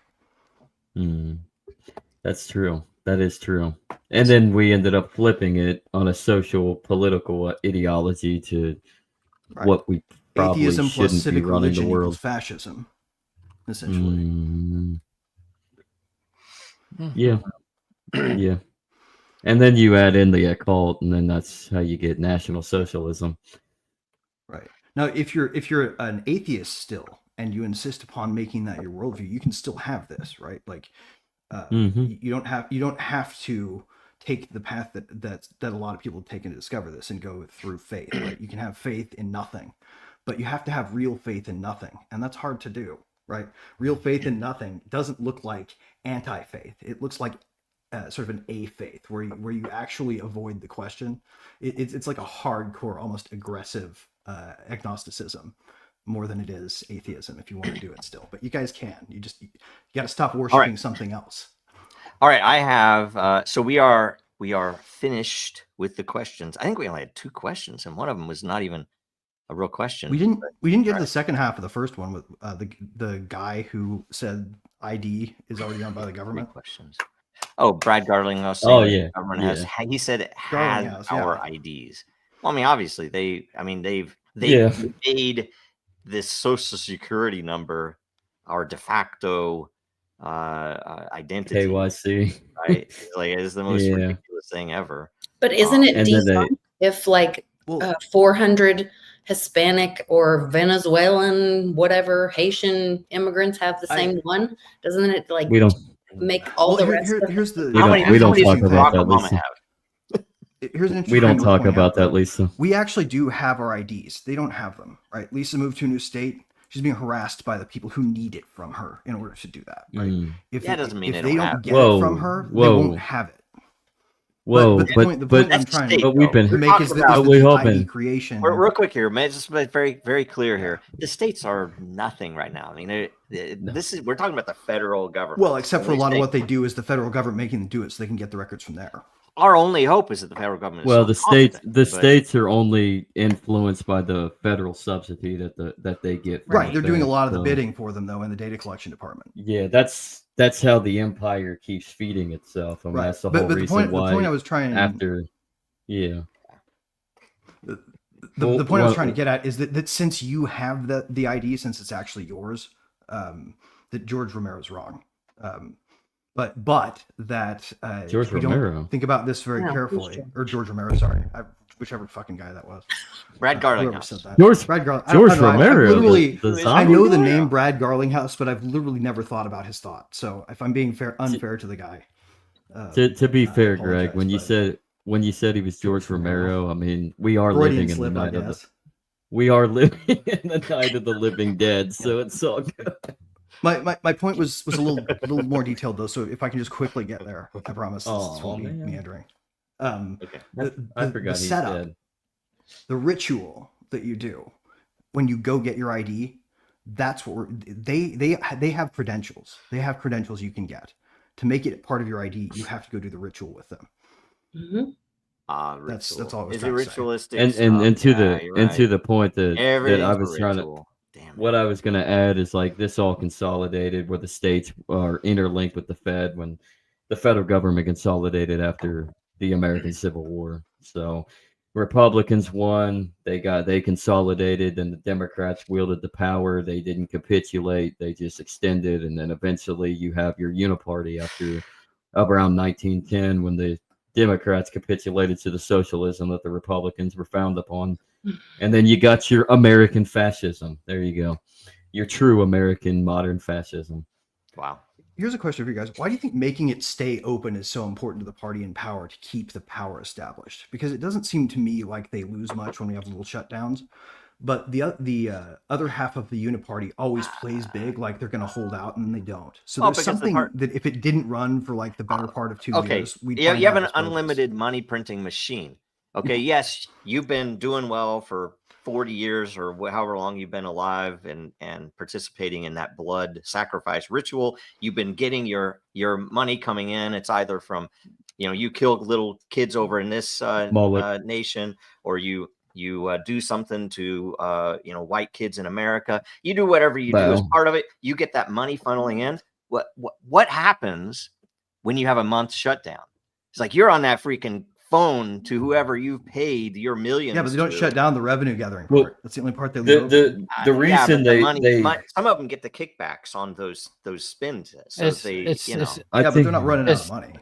That's true. That is true. And then we ended up flipping it on a social political ideology to what we probably Atheism plus shouldn't be civic running the religion equals world. fascism, essentially. Yeah. Yeah. And then you add in the occult, and then that's how you get National Socialism. Right. Now, if you're an atheist still, and you insist upon making that your worldview, you can still have this, right? Like, you don't have to take the path that a lot of people have taken to discover this and go through faith, right? You can have faith in nothing, but you have to have real faith in nothing, and that's hard to do, right? Real faith in nothing doesn't look like anti-faith. It looks like sort of an a-faith where you actually avoid the question. It's like a hardcore, almost aggressive agnosticism more than it is atheism, if you want to do it still. But you guys can. You got to stop worshiping something else. All right, I have. So we are finished with the questions. I think we only had 2 questions, and one of them was not even a real question. We didn't get to the second half of the first one with the guy who said ID is already done by the government. 3 questions. Oh, Brad Garling was Oh, saying yeah, the government yeah. has. He said it Garling has has, our yeah. IDs. Well, I mean, obviously they've Yeah. made this social security number our de facto identity. KYC. Right? It's like it's the most Yeah. ridiculous thing ever. But isn't it And then they, defunct if like Well, 400 Hispanic or Venezuelan, whatever Haitian immigrants have the same one? Doesn't it like we don't make all the rest of here's the We don't- we don't talk about that, Obama Lisa. have? here's an we don't interesting talk point about out, that, though. Lisa. We actually do have our IDs. They don't have them, right? Lisa moved to a new state. She's being harassed by the people who need it from her in order to do that, right? Mm. If That doesn't mean if they they don't don't have get it. it from her, they Whoa. won't have it. Whoa, but the point I'm That's trying state, but we've been- to We're make talking is about- that we the hope ID in- creation. Real quick here, man. Just to be very, very clear here. The states are nothing right now. I mean, we're talking about the federal government. Well, except for a These lot of things- what they do is the federal government making them do it so they can get the records from there. Our only hope is that the federal government. Is Well, so the states competent, the but- states are only influenced by the federal subsidy that they get. from Right. the They're doing a Fed, lot of the so- bidding for them, though, in the data collection department. Yeah, that's how the empire keeps feeding itself. I mean, Right. that's the But whole the reason point why I was trying after, yeah. the Well, point I was well- trying to get at is that since you have the ID, since it's actually yours, that George Romero's wrong. But that George we don't Romero. think about this very No, who's carefully, George? or George Romero, sorry, whichever fucking guy that was. Brad Garling. Whoever said that. George Brad Garling. George I don't know, I've Romero, literally, the I zombie know the guy? name Brad Garlinghouse, but I've literally never thought about his thought. So if I'm being unfair to the guy, To be I fair, Greg, apologize, when but- you said he was George George Romero. Romero, I mean, we are Freudian living in the slip, I night of the guess. we are living in the night of the living dead, so it's all good. My point was a little more detailed though, so if I can just quickly get there, I promise. This Aw, won't be man. meandering. Okay. I forgot the he's setup, dead. the ritual that you do when you go get your ID. That's what they have credentials. They have credentials you can get to make it part of your ID. You have to go do the ritual with them. Mhm. That's Ritual. all I was Is it trying to say. ritualistic? And stuff? to Yeah, the you're and to right. the point that I Everything's was a trying to ritual. Damn. what I was going to add is like this all consolidated where the states are interlinked with the Fed when the federal government consolidated after the American Civil War. So Republicans won, they consolidated, and the Democrats wielded the power. They didn't capitulate, they just extended, and then eventually you have your uniparty after around 1910 when the Democrats capitulated to the socialism that the Republicans were founded upon. And then you got your American fascism. There you go. Your true American modern fascism. Wow. Here's a question for you guys. Why do you think making it stay open is so important to the party in power to keep the power established? Because it doesn't seem to me like they lose much when we have little shutdowns. But the other half of the uniparty always plays big, like they're going to hold out, and they don't. So Well, there's because the something that if it didn't run for like the better part of 2 Okay. years, we'd Yeah, find you have out an it's bogus. unlimited money printing machine. Okay. Yes, you've been doing well for 40 years or however long you've been alive and participating in that blood sacrifice ritual. You've been getting your money coming in. It's either from, you kill little kids over in this nation, or you do something to white kids in America. You do whatever you do as Well. part of it. You get that money funneling in. What happens when you have a month shutdown? It's like you're on that freaking phone to whoever you've paid your millions. Yeah, but they don't to. shut down the revenue gathering Well, part. That's the only part they leave open. The Yeah, reason but the they some of them get the kickbacks on those spins. So It's- they, it's- it's- I Yeah, but think they're not running out of it's- money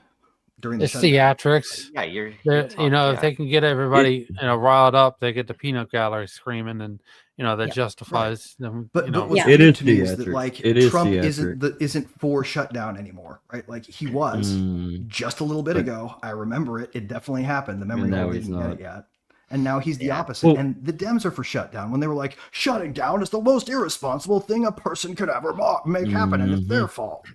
during the It's shutdown. theatrics. yeah, you're They're, talking- if yeah. they can get everybody riled up, they get the peanut gallery screaming, and that Yeah. justifies them. But what's Yeah. It weird is to me is that theatrics. like It is Trump theatrics. isn't for shutdown anymore, right? Like he was just a little bit But- ago. I remember it. It definitely happened. The memory And now hole he's didn't get not. it yet. And now he's the Yeah. opposite. Well- And the Dems are for shutdown when they were like, shutting down is the most irresponsible thing a person could ever make happen, and it's their fault.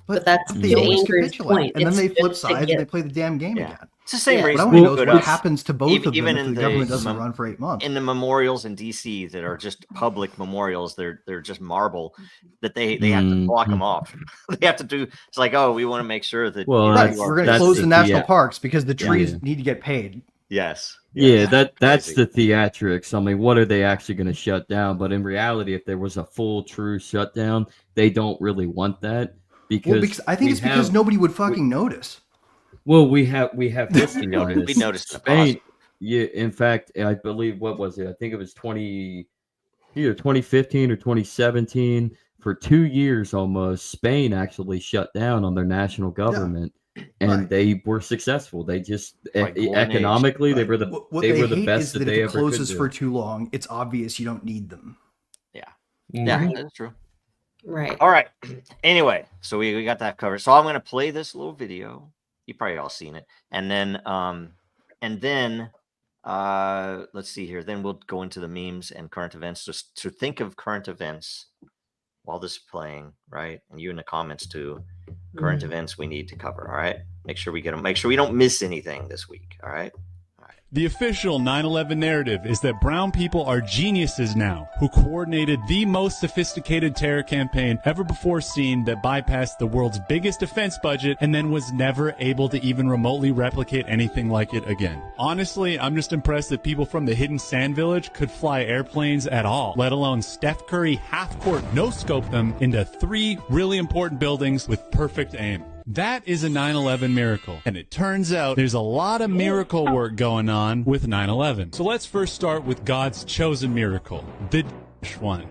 But that's they to always Andrew's capitulate, point. and then It's they flip just to sides get- and they play the damn game Yeah. again. It's the same Yeah. But I reason want to we know put what up happens to both of them even if in the government the- doesn't run for 8 months. in the memorials in DC that are just public memorials. They're just marble that they have to block them off. They have to do. It's like, oh, we want to make sure that. Well, you Right, that's- we're going to that's close the the national thea- parks because the trees Yeah. need to get paid. yes. Yeah, that's crazy. the theatrics. I mean, what are they actually going to shut down? But in reality, if there was a full, true shutdown, they don't really want that because Well, because I think it's because nobody would fucking notice. Well, we have history on We this. noticed the Spain. positive. Yeah, in fact, I believe what was it? I think it was either 2015 or 2017. For 2 years almost, Spain actually shut down on their national government, and Right. they were successful. They just Like golden age. economically they Right. were the What they they were the hate best is that that they if it ever could closes do. for too long, it's obvious you don't need them. Yeah, that's true. Right. All right. Anyway, so we got that covered. So I'm going to play this little video. You probably all seen it, and then let's see here. Then we'll go into the memes and current events. Just to think of current events while this is playing, right? And you in the comments too. Current events we need to cover. All right. Make sure we get them. Make sure we don't miss anything this week. All right. The official 9/11 narrative is that brown people are geniuses now who coordinated the most sophisticated terror campaign ever before seen that bypassed the world's biggest defense budget and then was never able to even remotely replicate anything like it again. Honestly, I'm just impressed that people from the hidden sand village could fly airplanes at all, let alone Steph Curry half-court no-scope them into 3 really important buildings with perfect aim. That is a 9/11 miracle, and it turns out there's a lot of miracle work going on with 9/11. So let's first start with God's chosen miracle, the one.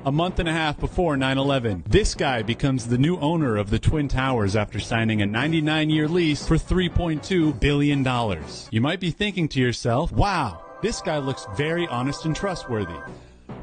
A month and a half before 9/11, this guy becomes the new owner of the Twin Towers after signing a 99-year lease for $3.2 billion. You might be thinking to yourself, wow, this guy looks very honest and trustworthy.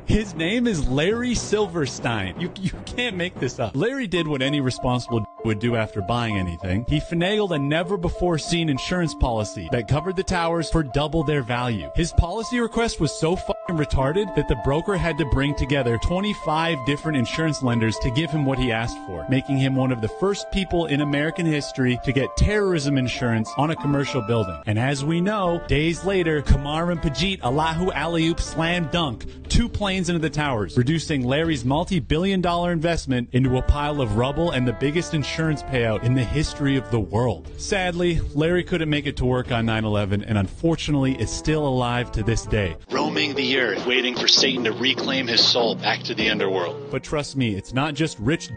His name is Larry Silverstein. You can't make this up. Larry did what any responsible would do after buying anything. He finagled a never-before-seen insurance policy that covered the towers for double their value. His policy request was so fucking retarded that the broker had to bring together 25 different insurance lenders to give him what he asked for, making him one of the first people in American history to get terrorism insurance on a commercial building. And as we know, days later, Kamar and Pajit Allahu Alley-oop slam dunk 2 planes into the towers, reducing Larry's multi-billion-dollar investment into a pile of rubble and the biggest insurance payout in the history of the world. Sadly, Larry couldn't make it to work on 9/11 and unfortunately is still alive to this day, roaming the earth, waiting for Satan to reclaim his soul back to the underworld. But trust me, it's not just rich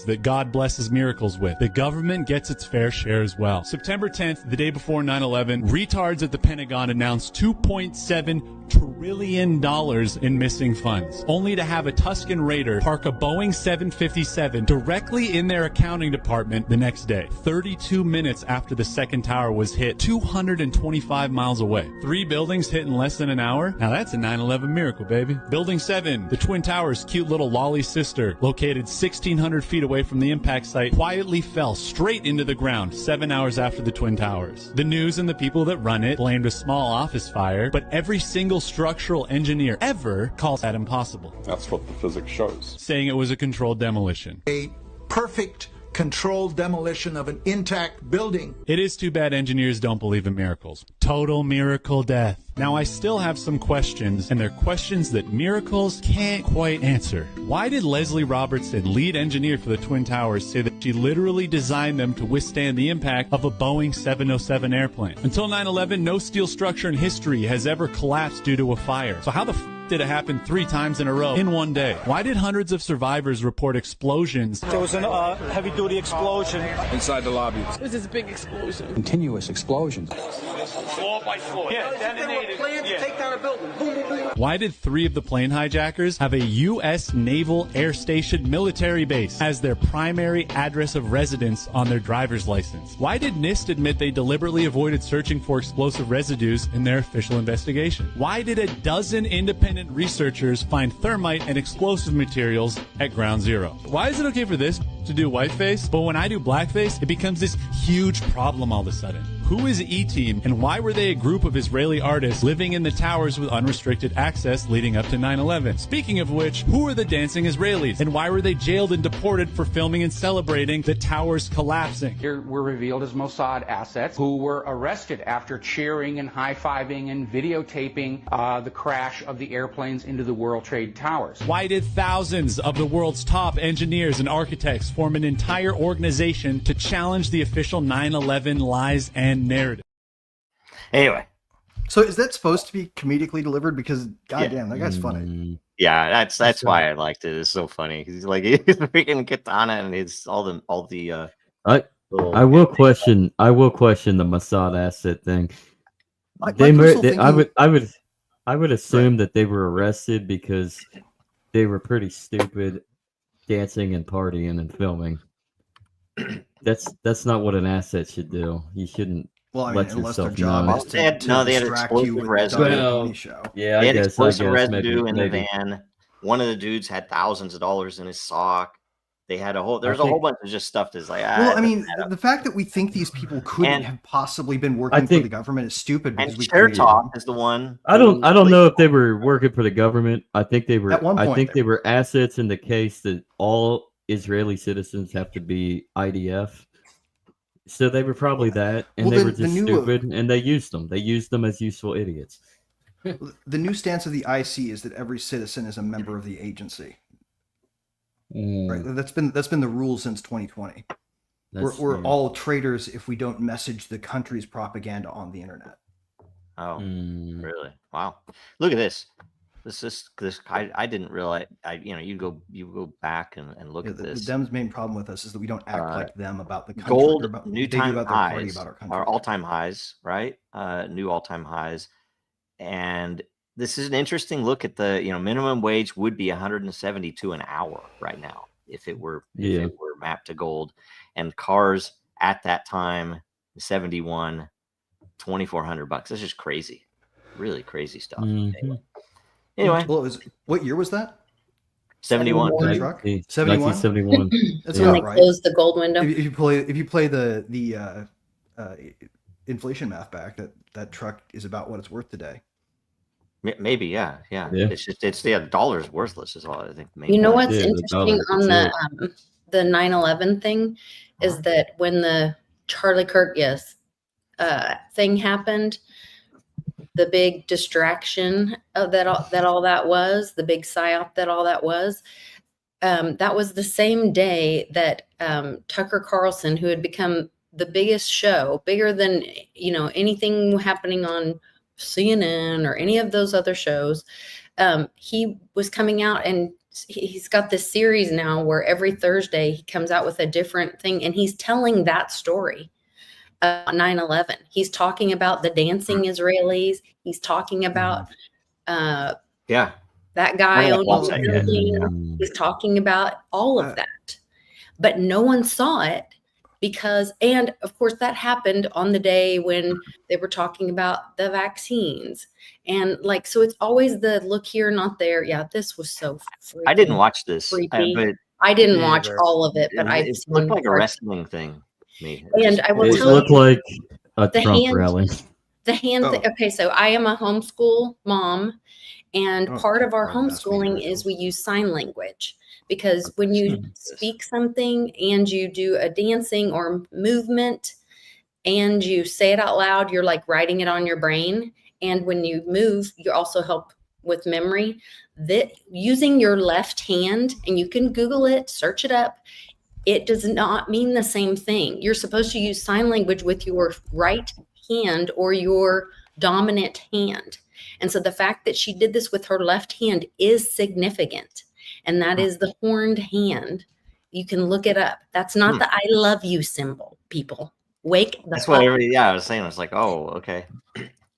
that God blesses miracles with. The government gets its fair share as well. September 10th, the day before 9/11, retards at the Pentagon announced $2.7 trillion in missing funds, only to have a Tuscan raider park a Boeing 757 directly in their accounting department the next day, 32 minutes after the second tower was hit 225 miles away. 3 buildings hit in less than an hour? Now that's a 9/11 miracle, baby. Building 7, the Twin Towers' cute little lolly sister, located 1,600 feet away from the impact site, quietly fell straight into the ground 7 hours after the Twin Towers. The news and the people that run it blamed a small office fire, but every single structural engineer ever calls that impossible. That's what the physics shows. Saying it was a controlled demolition. A perfect controlled demolition of an intact building. It is too bad engineers don't believe in miracles. Total miracle death. Now, I still have some questions, and they're questions that miracles can't quite answer. Why did Leslie Robertson, lead engineer for the Twin Towers, say that she literally designed them to withstand the impact of a Boeing 707 airplane? Until 9/11, no steel structure in history has ever collapsed due to a fire. So how the did it happen 3 times in a row in one day? Why did hundreds of survivors report explosions? There was a heavy-duty explosion Inside the lobby. It was this big explosion. Continuous explosions. 4 by 4. Yeah, detonated. Plan to take down a building. Boom, boom, boom. Why did 3 of the plane hijackers have a U.S. Naval Air Station military base as their primary address of residence on their driver's license? Why did NIST admit they deliberately avoided searching for explosive residues in their official investigation? Why did a dozen independent researchers find thermite and explosive materials at Ground Zero? Why is it okay for this to do whiteface, but when I do blackface, it becomes this huge problem all of a sudden? Who is E-Team, and why were they a group of Israeli artists living in the towers with unrestricted access leading up to 9/11? Speaking of which, who are the dancing Israelis, and why were they jailed and deported for filming and celebrating the towers collapsing? Here were revealed as Mossad assets who were arrested after cheering and high-fiving and videotaping the crash of the airplanes into the World Trade Towers. Why did thousands of the world's top engineers and architects form an entire organization to challenge the official 9/11 lies and narrative? Anyway, so is that supposed to be comedically delivered? Because goddamn, that guy's funny. Yeah, that's why I liked it. It's so funny. He's like he's freaking katana, and it's all the I will question the Mossad asset thing. My personal thinking- I would assume that they were arrested because they were pretty stupid, dancing and partying and filming. That's not what an asset should do. You shouldn't. Well, I mean, let unless their yourself job know. is to They had distract you explosive with the residue. Pony show. Yeah, They had I explosive guess residue in maybe. the van. One of the dudes had thousands of dollars in his sock. They had a whole. There's a whole bunch of just stuff that's like. Well, I mean, the fact that we think these people couldn't have possibly been working for the government is stupid because we created Chertoff is the one. I don't know if they were working for the government. I think they were. At one point I think they were assets in the case that all Israeli citizens have to be IDF. So they were probably that, and they were just stupid, and they used them. They used them as useful idiots. The new stance of the IC is that every citizen is a member of the agency. Right, that's been the rule since 2020. We're all traitors if we don't message the country's propaganda on the internet. Oh, really? Wow! Look at this. This I didn't realize. You go back and look at this. The Dems' main problem with us is that we don't act like them about the country. Gold about, new they time do about their party highs about our country. are all-time highs, right? New all-time highs, and this is an interesting look at the minimum wage would be 172 an hour right now if it were mapped to gold, and cars at that time 71, $2,400. That's just crazy, really crazy stuff. Anyway, well, what year was that? 71. 1971. That's when about they right. closed the gold window. If you play the inflation math back, that truck is about what it's worth today. Maybe, yeah. It's just the dollar's worthless is all I think. You know what's interesting on the 9/11 thing is that when the Charlie Kirk thing happened, the big distraction of that was the big psyop that was the same day that Tucker Carlson, who had become the biggest show, bigger than anything happening on CNN or any of those other shows, he was coming out, and he's got this series now where every Thursday he comes out with a different thing, and he's telling that story. 9/11. He's talking about the dancing Israelis. He's talking about that guy owning the building. He's talking about all of that, but no one saw it because, and of course, that happened on the day when they were talking about the vaccines, and so it's always the look here, not there. Yeah, this was so. I didn't watch this, but I didn't watch all of it, but it looked like a wrestling thing. And I will tell you, it looked like a Trump rally. The hand. Okay, so I am a homeschool mom, and part of our homeschooling is we use sign language, because when you speak something and you do a dancing or movement and you say it out loud, you're like writing it on your brain. And when you move, you also help with memory. That using your left hand, and you can Google it, search it up. It does not mean the same thing. You're supposed to use sign language with your right hand or your dominant hand. And so the fact that she did this with her left hand is significant. And that is the horned hand. You can look it up. That's not the I love you symbol, people. Wake the That's fuck what up. I was saying. I was like, oh, okay.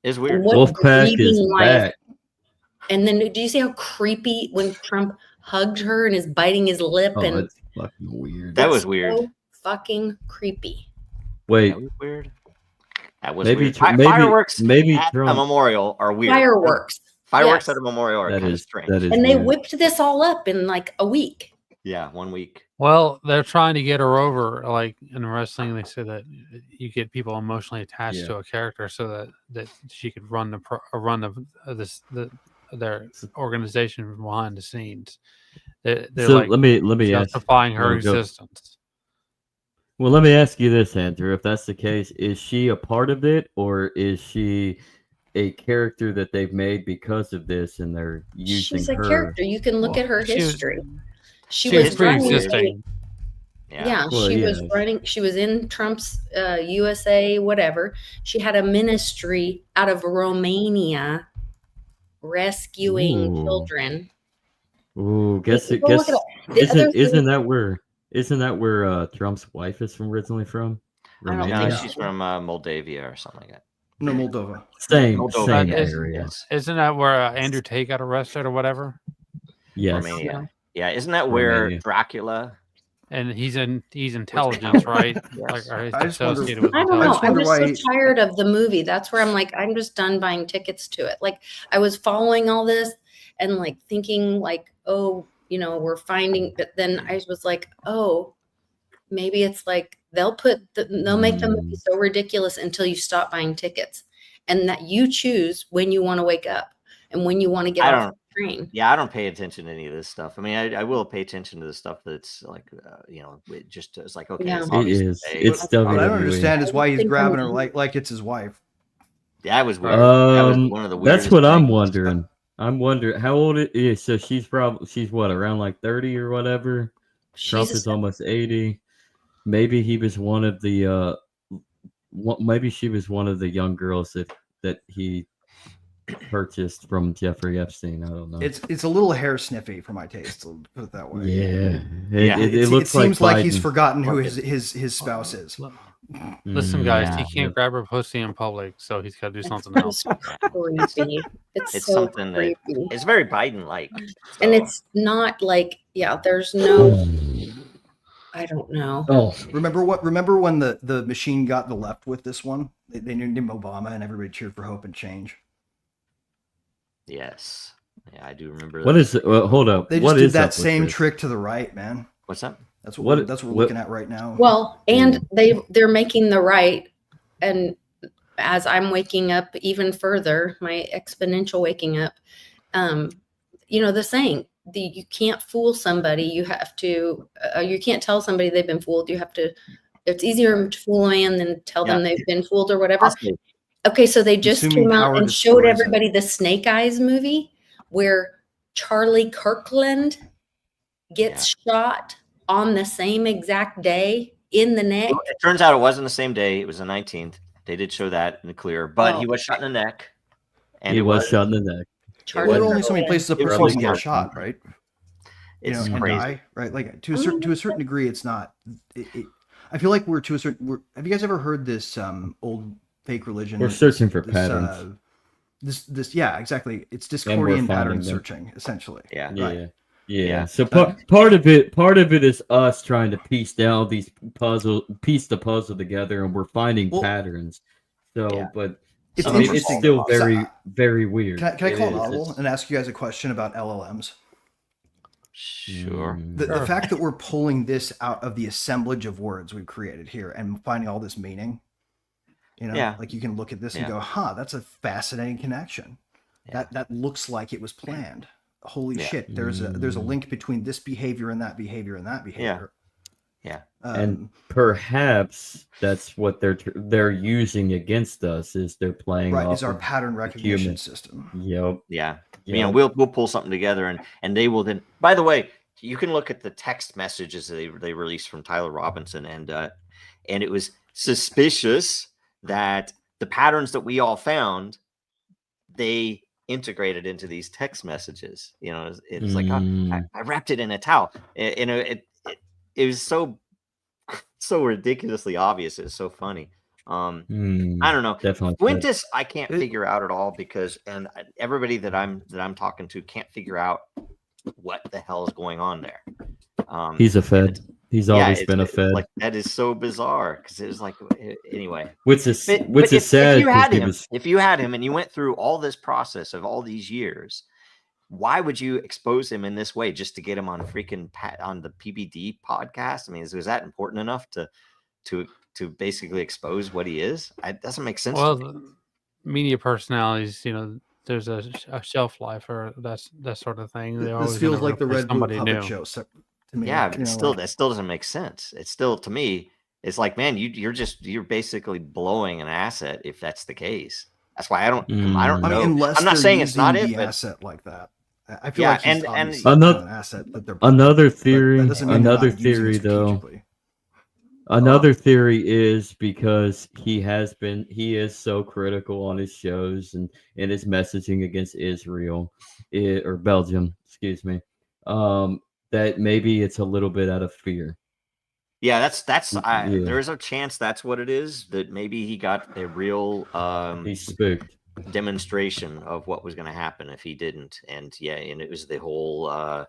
It's weird. Wolfpack is back. And then do you see how creepy when Trump hugged her and is biting his lip? Oh, and that's fucking weird. That was weird. So fucking creepy. Wait. That was weird. That was maybe weird. maybe Fireworks maybe at Trump. a memorial are weird. Fireworks Fireworks yes. at a memorial are kind of strange. And they whipped this all up in like a week. Yeah, 1 week. Well, they're trying to get her over. Like in wrestling, they say that you get people emotionally attached to a character, so that she could run their organization behind the scenes. They're So like let me justifying ask, her existence. Well, let me ask you this, Andrew. If that's the case, is she a part of it, or is she a character that they've made because of this, and they're using her? She's a character. You can look at her history. She was was running. pre-existing. Yeah, she was running. She was in Trump's USA, whatever. She had a ministry out of Romania rescuing children. Ooh, Isn't that where Isn't that where Trump's wife is originally from? I don't No, think she's from Moldavia or something like that. No, Moldova. Same Moldova, area. yes. Isn't that where Andrew Tate got arrested or whatever? Yes. Romania. Yeah, isn't that where Romania. Dracula? And he's intelligence, right? Yes. Like, or he's I just wonder- associated with I don't know. just I'm wonder just why- so tired of the movie. That's where I'm like, I'm just done buying tickets to it. Like, I was following all this and like thinking like, oh, you know, we're finding, but then I was like, oh, maybe it's like they'll make the movie so ridiculous until you stop buying tickets, and that you choose when you want to wake up and when you want to get off the train. Yeah, I don't pay attention to any of this stuff. I mean, I will pay attention to the stuff that's like, you know, it's like, okay, Yeah. it's It obviously is. fake. It's What I don't WWE. understand is why he's Think grabbing her I'm- like it's his wife. That was weird. That was one of the weirdest. That's what I'm things. wondering. I'm wondering how old it is. So she's what, around like 30 or whatever. Trump She's is almost 80. Maybe he was one of the maybe she was one of the young girls that he purchased from Jeffrey Epstein. I don't know. It's a little hair sniffy for my taste. To put it that way. Yeah. It It looks seems like he's Biden. forgotten who his spouse is. Listen, guys, Yeah. he can't grab her pussy in public, so he's got to do something else. creepy. It's so something that creepy. it's very Biden-like, And it's not like, there's no, I don't know. Oh, Remember when the machine got the left with this one? They named him Obama, and everybody cheered for hope and change. yes, yeah, I do remember. what that. is it? Hold up. They just What did is up that with same this? trick to the right, man. What's up? That's What- what we're what- looking at right now. Well, and they're making the right, and as I'm waking up even further, my exponential waking up, the saying, you can't fool somebody. You have to, you can't tell somebody they've been fooled. You have to, it's easier to fool a man than tell them they've been fooled or whatever. Awesome. Okay, so they just Consuming came out power and showed destroys it. everybody the Snake Eyes movie where Charlie Kirkland gets shot on the same exact day in the neck. Well, it turns out it wasn't the same day. It was the 19th. They did show that in the clear, but he Oh. was shot in the neck. And He it was shot in the neck. Well, there are only so many Kirkland. places a It was person can smart. get shot, right? It's and crazy. die, right? Like to a certain degree, it's not. I feel like we're to a certain. Have you guys ever heard this old fake religion? We're searching for patterns. Yeah, exactly. It's And we're Discordian pattern finding them. searching, essentially. Yeah. Yeah. Right. Yeah. So part of it is us trying to piece the puzzle together, and we're finding patterns. So, but It's I mean, it's interesting. still So, very, very weird. Can I call It an is. audible It's- and ask you guys a question about LLMs? Sure. The fact that we're pulling this out of the assemblage of words we've created here and finding all this meaning, Yeah. like you can look at this and Yeah. go, huh, that's a fascinating connection. That looks like it was planned. Holy Yeah. shit, there's a link between this behavior and that behavior and that behavior. Yeah. And perhaps that's what they're using against us is they're playing Right, off is our of pattern recognition human. system. Yep. Yeah. Yep. You know, we'll pull something together and they will then, by the way, you can look at the text messages they released from Tyler Robinson and it was suspicious that the patterns that we all found, they integrated into these text messages. You know, it's like I wrapped it in a towel. It was so ridiculously obvious. It's so funny. I don't know. Definitely. Fuentes, I can't figure out at all because, and everybody that I'm talking to can't figure out what the hell is going on there. He's a Fed. He's always been a Fed. Like that is so bizarre because it was like anyway. Which is sad. If you had him and you went through all this process of all these years, why would you expose him in this way just to get him on freaking on the PBD podcast? I mean, was that important enough to basically expose what he is? It doesn't make sense. Well, to me. media personalities, there's a shelf life or that sort of thing. This feels like the Red Boot puppet show to me. Yeah, but that still doesn't make sense. It's still, to me, it's like, man, you're basically blowing an asset if that's the case. That's why I don't know. Unless I'm not they're saying it's not using it, the but asset like that. I feel like he's obviously an asset that they're another theory. that doesn't mean they're not using it Theory though. strategically. Another theory is because he is so critical on his shows and in his messaging against Israel or Belgium, excuse me, that maybe it's a little bit out of fear. Yeah, there is a chance that's what it is. That maybe he got a real He's spooked. demonstration of what was going to happen if he didn't. And and it was the whole the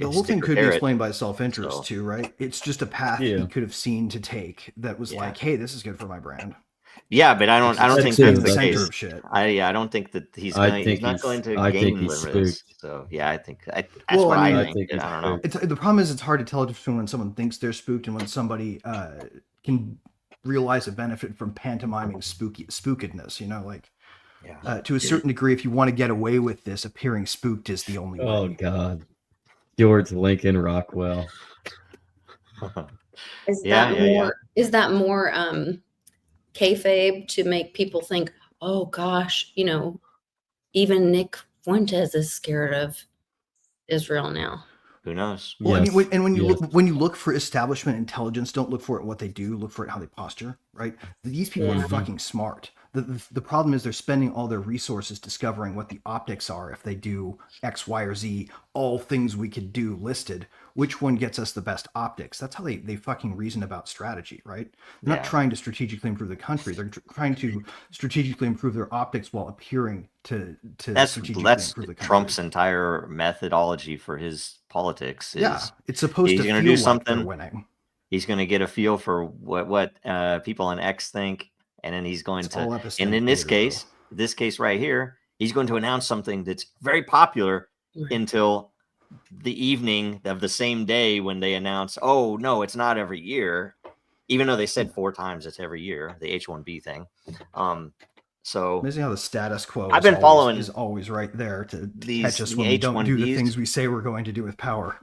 whole thing could be explained by self-interest too, right? It's just a path he could have seen to take that was like, hey, this is good for my brand. Yeah, but I don't think that's the case. Of shit. I don't think that he's not going to gain this. So yeah, I think that's what I think. I don't know. The problem is it's hard to tell between when someone thinks they're spooked and when somebody can realize a benefit from pantomiming spookedness. To a certain degree, if you want to get away with this, appearing spooked is the only way. Oh God, George Lincoln Rockwell. Is that more kayfabe to make people think, oh gosh, even Nick Fuentes is scared of Israel now? Who knows? Well, yes. I mean, when you look for establishment intelligence, don't look for it what they do, look for it how they posture, right? These people are fucking smart. The problem is they're spending all their resources discovering what the optics are if they do X, Y, or Z, all things we could do listed. Which one gets us the best optics? That's how they fucking reason about strategy, right? They're not trying to strategically improve the country. They're trying to strategically improve their optics while appearing to strategically improve the country. Trump's entire methodology for his politics is it's supposed to feel do like something. They're winning. He's going to get a feel for what people on X think. And then he's going to, and in this case right here, he's going to announce something that's very popular until the evening of the same day when they announce, oh, no, it's not every year, even though they said 4 times it's every year, the H-1B thing. So amazing how the status quo I've been following is always right there to catch us when we don't do the things we say we're going to do with power.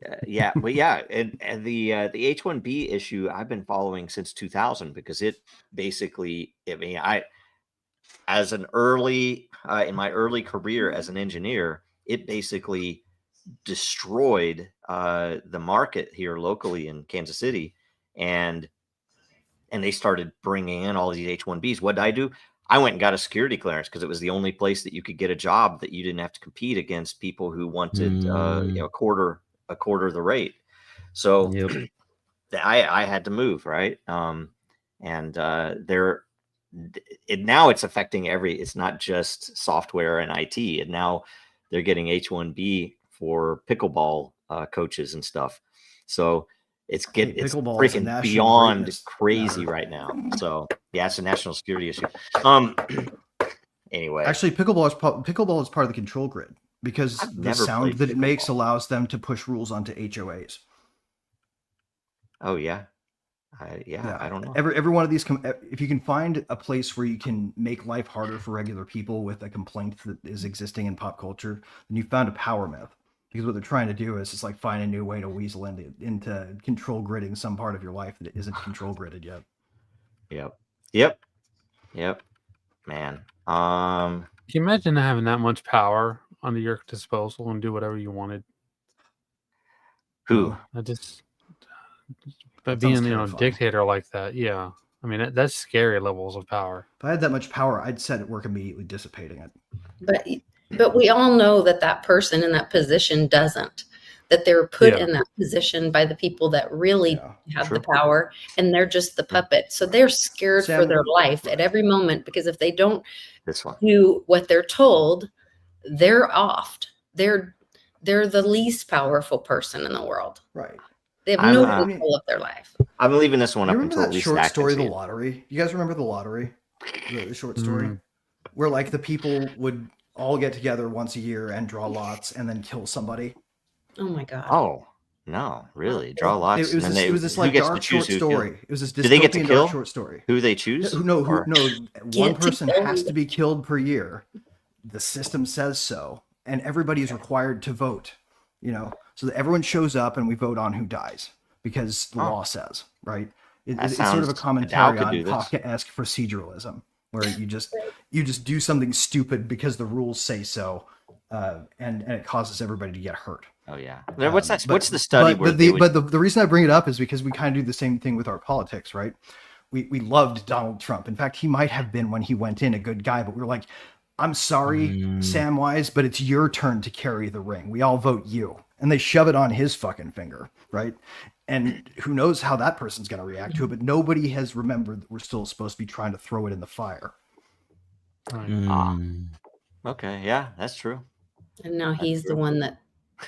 And the H-1B issue I've been following since 2000 because it basically, as an early in my early career as an engineer, it basically destroyed the market here locally in Kansas City, and they started bringing in all these H-1Bs. What did I do? I went and got a security clearance because it was the only place that you could get a job that you didn't have to compete against people who wanted a quarter the rate. So I had to move, right? Now it's affecting it's not just software and IT, and now they're getting H-1B for pickleball coaches and stuff. So it's freaking beyond crazy right now. So yeah, it's a national security issue. Anyway, actually, pickleball is part of the control grid. Because the sound that it makes allows them to push rules onto HOAs. Oh yeah, I don't know. Every one of these, if you can find a place where you can make life harder for regular people with a complaint that is existing in pop culture, then you found a power myth. Because what they're trying to do is just like find a new way to weasel into control gridding some part of your life that isn't control gridded yet. Yep. Man, can you imagine having that much power under your disposal and do whatever you wanted? Who? But being a dictator like that, I mean that's scary levels of power. If I had that much power, I'd set at work immediately dissipating it. But we all know that person in that position doesn't. That they're put in that position by the people that really have the power, and they're just the puppet. So they're scared for their life at every moment, because if they don't do what they're told, they're offed. They're the least powerful person in the world. Right. They have no control of their life. I'm leaving this one up until that short story, The Lottery. You guys remember The Lottery? The short story? Where like the people would all get together once a year and draw lots and then kill somebody. Oh my God. Oh no, really? Draw lots. It was this like dark short story. It was this dystopian they get to kill? Short story. Who they choose? No. One person has to be killed per year. The system says so, and everybody is required to vote. So that everyone shows up and we vote on who dies because the law says, right? It's sort of a commentary on Kafkaesque proceduralism, where you just do something stupid because the rules say so, and it causes everybody to get hurt. Oh yeah. What's that? What's the study? But the reason I bring it up is because we kind of do the same thing with our politics, right? We loved Donald Trump. In fact, he might have been, when he went in, a good guy, but we were like, I'm sorry, Samwise, but it's your turn to carry the ring. We all vote you. And they shove it on his fucking finger, right? And who knows how that person's going to react to it, but nobody has remembered that we're still supposed to be trying to throw it in the fire. Okay, yeah, that's true. And now he's the one that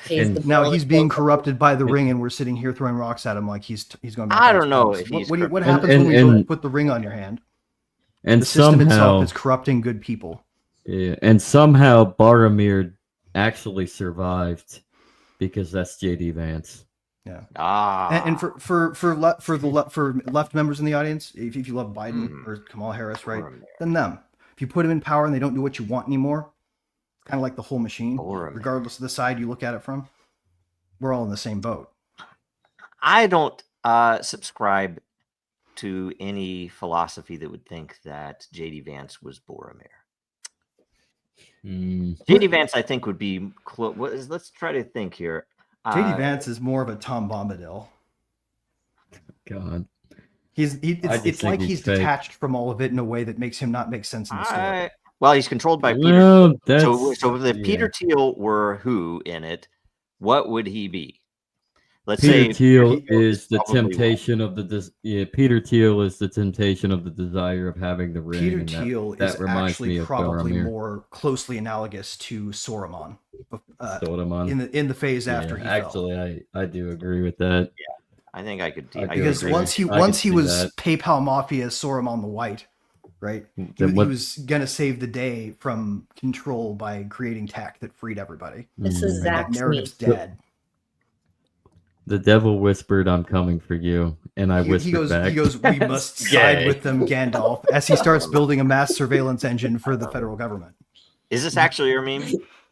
pays the bill. Now he's being corrupted by the ring, and we're sitting here throwing rocks at him like he's going back. I don't know if he's what happens when we put the ring on your hand? And the system somehow, itself is corrupting good people. Yeah, and somehow Boromir actually survived because that's JD Vance. Yeah. And for left members in the audience, if you love Biden or Kamala Harris, right, then them. If you put them in power and they don't do what you want anymore, kind of like the whole machine, regardless of the side you look at it from, we're all in the same boat. I don't subscribe to any philosophy that would think that JD Vance was Boromir. JD Vance, I think, would be close. Let's try to think here. JD Vance is more of a Tom Bombadil. God, it's like he's detached from all of it in a way that makes him not make sense in the story. Well, he's controlled by Peter. So if Peter Thiel were who in it, what would he be? Let's Peter say Thiel is the temptation of the Peter Thiel is the temptation of the desire of having the ring. Peter Thiel is actually probably more closely analogous to Saruman. In the phase after he fell. I do agree with that. Yeah, I think I could. Because once he was PayPal Mafia Saruman the White, right? He was gonna save the day from control by creating tech that freed everybody. This is Zach's narrative's dead. The devil whispered, "I'm coming for you," and I whispered back. He goes, "We must side with them, Gandalf," as he starts building a mass surveillance engine for the federal government. Is this actually your meme?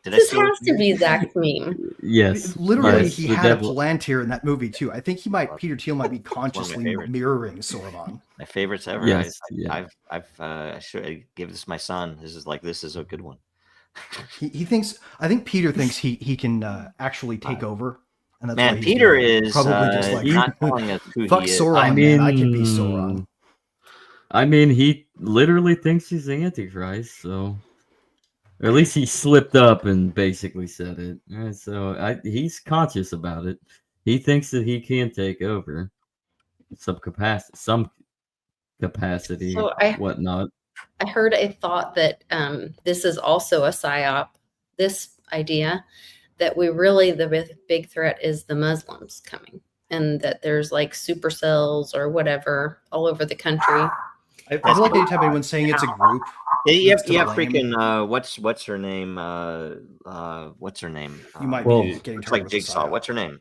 This has to be Zach's meme. Yes, literally, he had a Palantir in that movie too. I think Peter Thiel might be consciously mirroring Saruman. My favorites ever. Yes, I should give this my son. This is a good one. He thinks. I think Peter thinks he can actually take over. And that's man, Peter is probably just like not telling us who fuck he is. Sauron. I mean, I can be Sauron. I mean, he literally thinks he's the Antichrist, so or at least he slipped up and basically said it. And so he's conscious about it. He thinks that he can take over some capacity, so whatnot. I heard a thought that this is also a psyop. This idea. That the big threat is the Muslims coming, and that there's like supercells or whatever all over the country. I feel like anytime anyone's saying it's a group, yeah, freaking what's her name? What's her name? You might be getting like Jigsaw. What's her name?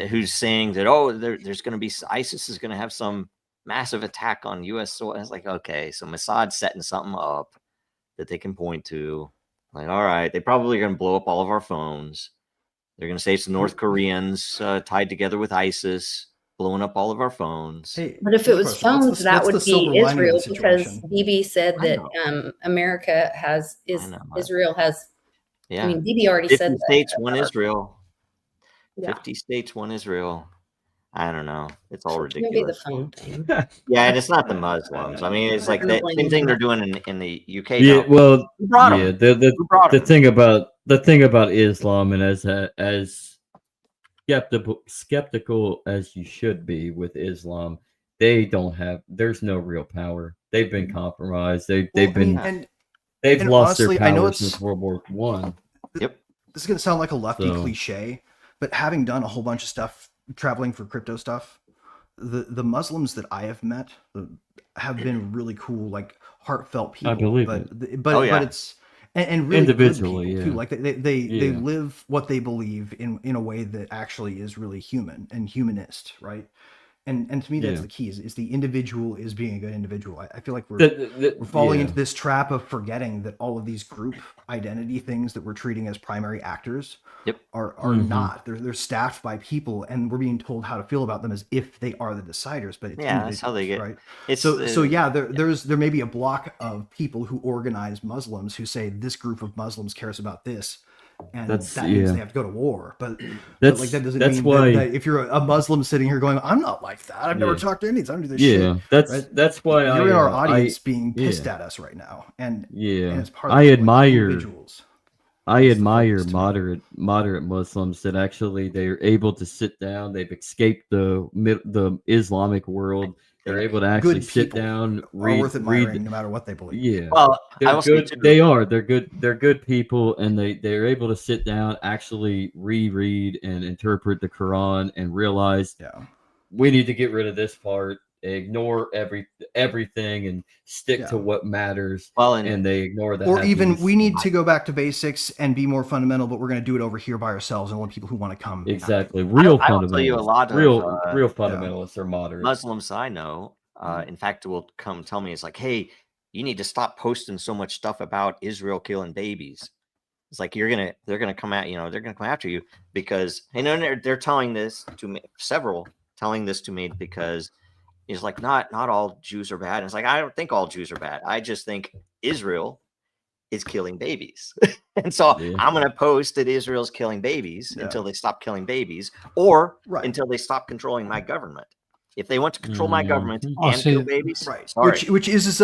Who's saying that? There's going to be ISIS is going to have some massive attack on U.S. soil. I was like, okay, so Mossad's setting something up that they can point to. Like, all right, they probably are going to blow up all of our phones. They're going to say some North Koreans tied together with ISIS, blowing up all of our phones. Hey, but if it was phones, that would be Israel, because Bibi said that Israel has. Yeah, I mean, Bibi already said 50 states, one Israel. 50 states, one Israel. I don't know. It's all ridiculous. Maybe the phone thing. Yeah, and it's not the Muslims. I mean, it's like the same thing they're doing in the UK. Yeah, now. well, the thing about Islam, and as skeptical as you should be with Islam, there's no real power. They've been compromised. They've lost honestly, their I know power it's, since World War I. Yep. This is gonna sound like a lefty cliche, but having done a whole bunch of stuff traveling for crypto stuff, the Muslims that I have met have been really cool, like heartfelt people. I believe but it's and really individually, good people too. Like they live what they believe in a way that actually is really human and humanist, right? And to me, that's the key. Is the individual is being a good individual. I feel like we're falling into this trap of forgetting that all of these group identity things that we're treating as primary actors are not. They're staffed by people, and we're being told how to feel about them as if they are the deciders. But it's that's how they get right. It's, there may be a block of people who organize Muslims who say this group of Muslims cares about this. and That's- that means yeah. they have to go to war. But That's like that doesn't that's mean why. that if you're a Muslim sitting here going, I'm not like that. I've never Yeah. talked to Indians. I don't do this shit. Yeah, that's right? that's why You're in our I audience being pissed yeah. at us right now, and Yeah, it's part of I like, admire individuals. I That's the admire focus to me. moderate Muslims that actually they're able to sit down. They've escaped the Islamic world. They're able to actually Good sit people down, are read worth admiring no matter what they believe. Yeah, Well, I they're will say good. too. They are. They're good. They're good people, and they're able to sit down, actually reread and interpret the Quran, and realize we need to get rid of this part, ignore everything, and stick to what matters. Well, and they ignore the Or even hadiths. we need to go back to basics and be more fundamental, but we're going to do it over here by ourselves and want people who want to come. Exactly. Real I will tell you a fundamentalists. lot of Real fundamentalists are moderate. Muslims I know, in fact, will come tell me, it's like, hey, you need to stop posting so much stuff about Israel killing babies. It's like they're gonna come at they're gonna come after you because they're telling this to me, several telling this to me because it's like not all Jews are bad. And it's like I don't think all Jews are bad. I just think Israel is killing babies. And so I'm going to post that Israel's killing babies until they stop killing babies or until they stop controlling my government. If they want to control my government and kill babies, sorry. which is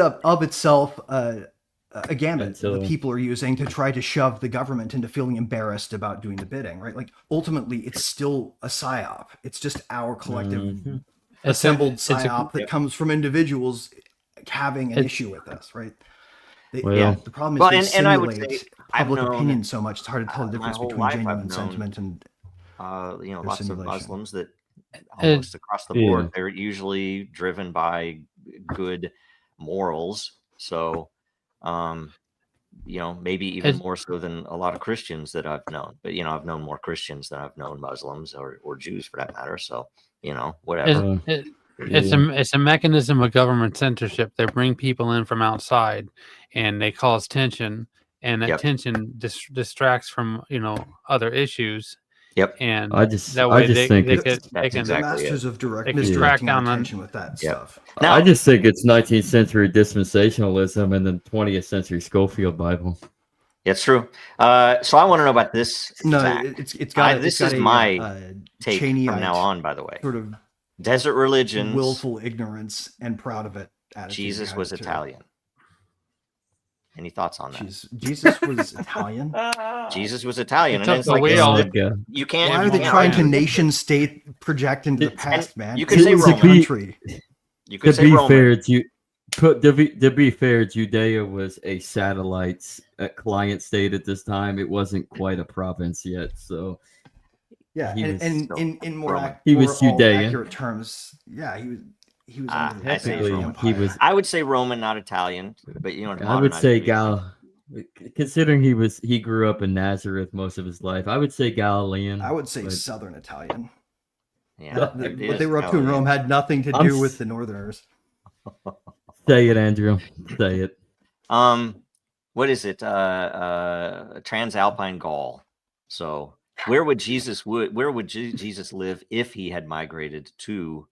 of itself a gambit that people are using to try to shove the government into feeling embarrassed about doing the bidding, right? Like ultimately, it's still a psyop. It's just our collective assembled psyop that comes from individuals having an issue with us, right? The problem is they simulate public opinion so much. It's hard to tell the difference between genuine sentiment and lots of Muslims that almost across the board they're usually driven by good morals. So, maybe even more so than a lot of Christians that I've known. But I've known more Christians than I've known Muslims or Jews for that matter. So whatever. It's a mechanism of government censorship. They bring people in from outside, and they cause tension, and that tension distracts from other issues. Yep. And I just they think can masters of direct track down attention with that stuff. Now, I just think it's 19th century dispensationalism and then 20th century Schofield Bible. It's true. So I want to know about this. No, fact. it's got. This is my take from now on. By the way, sort of desert religions, willful ignorance, and proud of it. Jesus was Italian. Any thoughts on that? Jesus was Italian. Jesus was Italian, and it's you can't. Why are they trying to nation state project into the past, man? You could say Roman country. You could say Roman. To be fair, Judea was a satellite client state at this time. It wasn't quite a province yet, so in more Judean. accurate terms, he was I would say Roman, not Italian, but I would say considering he grew up in Nazareth most of his life, I would say Galilean. I would say Southern Italian. Yeah, what they were up to in Rome had nothing to do with the Northerners. Say it, Andrew. Say it. What is it? Transalpine Gaul. So where would Jesus live if he had migrated to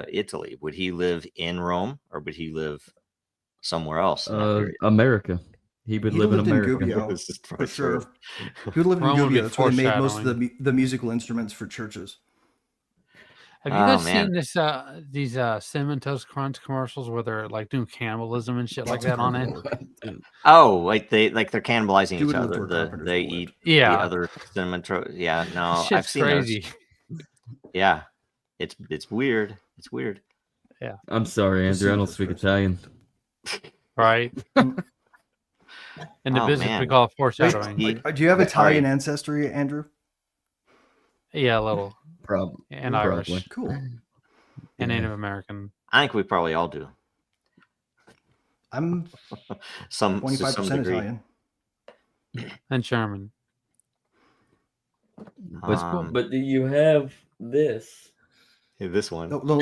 Italy? Would he live in Rome or would he live somewhere else? America. He would live in America. Gubbio, for sure. He would live in Gubbio. That's where they made most of the musical instruments for churches. Have you guys seen these Cinnamon Toast Crunch commercials where they're like doing cannibalism and shit like that on it? Oh, like they're cannibalizing each other. They eat the other cinnamon toast. Yeah, no, I've seen crazy. Those. Yeah, it's weird. It's weird. Yeah. I'm sorry, Andrew. I don't speak Italian. Right. In the business, we call it foreshadowing. Do you have Italian ancestry, Andrew? Yeah, a little. Probably. And Irish. Cool. And Native American. I think we probably all do. I'm 25% Italian. And Sherman. But do you have this? Hey, this one. No.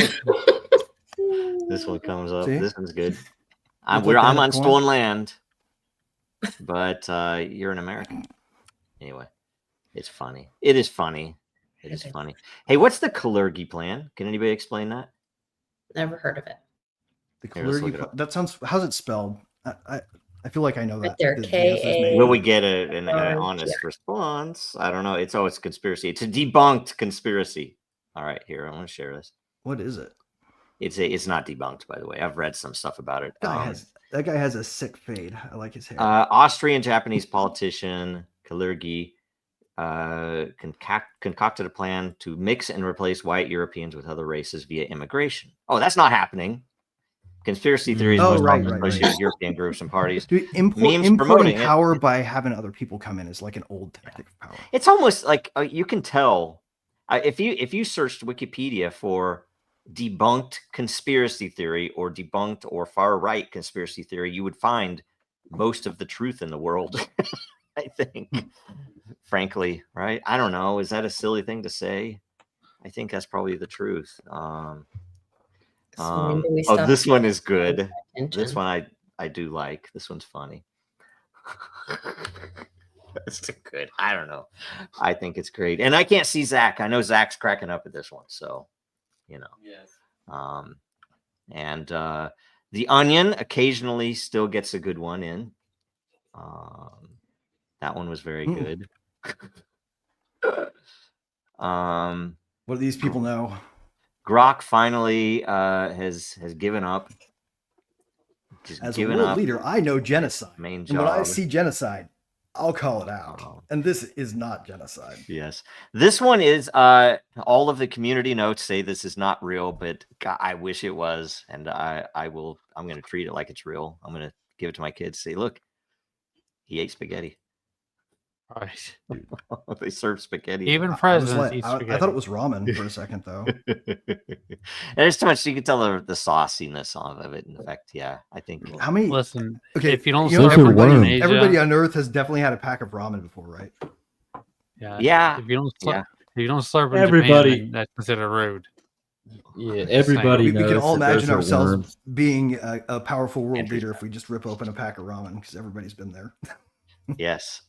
This one comes up. See? This one's good. I'm on stolen land, but you're an American. Anyway, it's funny. It is funny. It is funny. Hey, what's the Kalergi plan? Can anybody explain that? Never heard of it. The Kalergi plan. That sounds. How's it spelled? I I feel like I know Right that. there, the answer's maybe. Will we get an Oh, honest response? I don't know. It's a conspiracy. It's a debunked conspiracy. All right, here, I'm going to share this. What is it? It's not debunked, by the way. I've read some stuff about it. That guy has a sick fade. I like his hair. Austrian Japanese politician Kalergi concocted a plan to mix and replace white Europeans with other races via immigration. Oh, that's not happening. Conspiracy theories most often associated with European groups and parties. Dude, Memes importing promoting power it. by having other people come in is like an old tactic of power. It's almost like you can tell if you searched Wikipedia for debunked conspiracy theory or debunked or far right conspiracy theory, you would find most of the truth in the world. I think, frankly, right? I don't know. Is that a silly thing to say? I think that's probably the truth. This one is good. This one I do like. This one's funny. That's too good. I don't know. I think it's great. And I can't see Zach. I know Zach's cracking up at this one. So, you know. Yes. And The Onion occasionally still gets a good one in. That one was very good. What do these people know? Grok finally has given up. As a world leader, I know genocide. And when I see genocide, I'll call it out. And this is not genocide. Yes. This one is all of the community notes say this is not real, but God, I wish it was. And I'm going to treat it like it's real. I'm going to give it to my kids. Say, look, he ate spaghetti. Right. They serve spaghetti. Even presidents eat spaghetti. I thought it was ramen for a second, though. There's too much. You can tell the sauciness of it. In fact, yeah, I think. How many? Listen, okay, if you don't, everybody on Earth has definitely had a pack of ramen before, right? Yeah. If you don't slurp in everybody, Japan, that's considered rude. Yeah, everybody knows. We can all imagine ourselves being a powerful world leader if we just rip open a pack of ramen, because everybody's been there. Yes.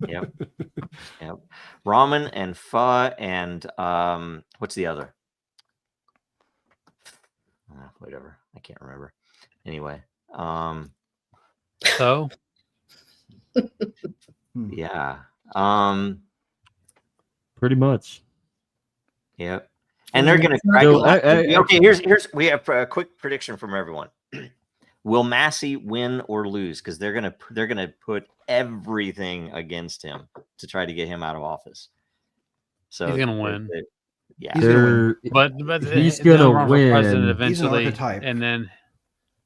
Yep. Ramen and pho and what's the other? Whatever. I can't remember. Anyway. So. Yeah. Pretty much. Yep. And they're gonna crack. Okay. Here's we have a quick prediction from everyone. Will Massey win or lose? Because they're gonna put everything against him to try to get him out of office. So he's gonna win. Yeah, he's gonna win. But he's gonna win president eventually, he's an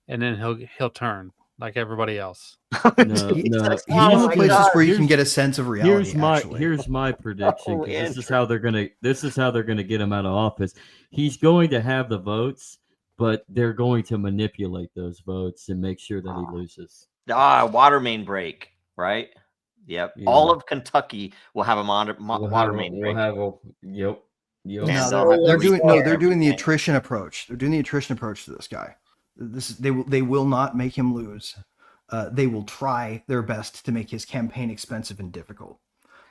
and then he'll turn like everybody else. No. He's one of the places where you can get a sense of reality. Here's my prediction. This is how they're gonna get him out of office. He's going to have the votes, but they're going to manipulate those votes and make sure that he loses. Water main break, right? Yep. Yeah. All of Kentucky will have a water main break. Yep. They're doing the attrition approach. They're doing the attrition approach to this guy. They will not make him lose. They will try their best to make his campaign expensive and difficult.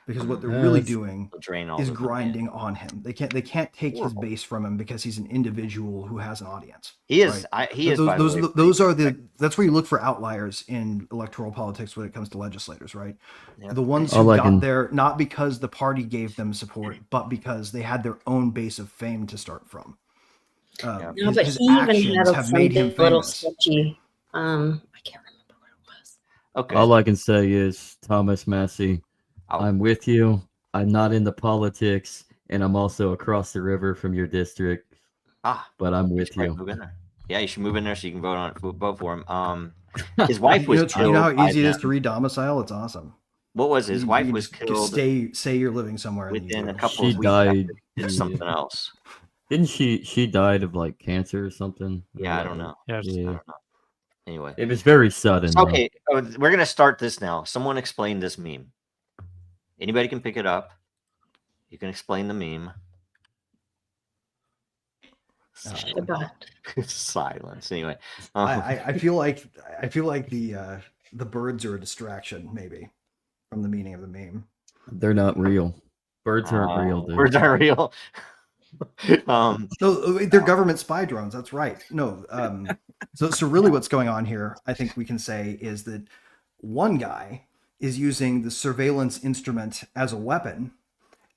Because what they're really doing is grinding on him. They can't take his base from him because he's an individual who has an audience. He is. Right? That's where you look for outliers in electoral politics when it comes to legislators, right? Yeah. The ones who got there not because the party gave them support, but because they had their own base of fame to start from. But he even had something little sketchy. I can't remember what it was. Okay. All I can say is Thomas Massey. I'm with you. I'm not into politics, and I'm also across the river from your district. But I'm with you. Move in there. Yeah, you should move in there so you can vote for him. His wife was killed. You know how easy it is to redomicile? It's awesome. What was his wife was killed? Say you're living somewhere within a couple of weeks. Died. Did something else. Didn't she? She died of like cancer or something. Yeah, I don't know. Yeah. I don't know. Anyway, it was very sudden. Okay, we're gonna start this now. Someone explain this meme. Anybody can pick it up. You can explain the meme. Silence. Anyway, I feel like the birds are a distraction, maybe, from the meaning of the meme. They're not real. Birds aren't real, dude. Birds aren't real. No, they're government spy drones. That's right. No. So really, what's going on here, I think we can say, is that one guy is using the surveillance instrument as a weapon,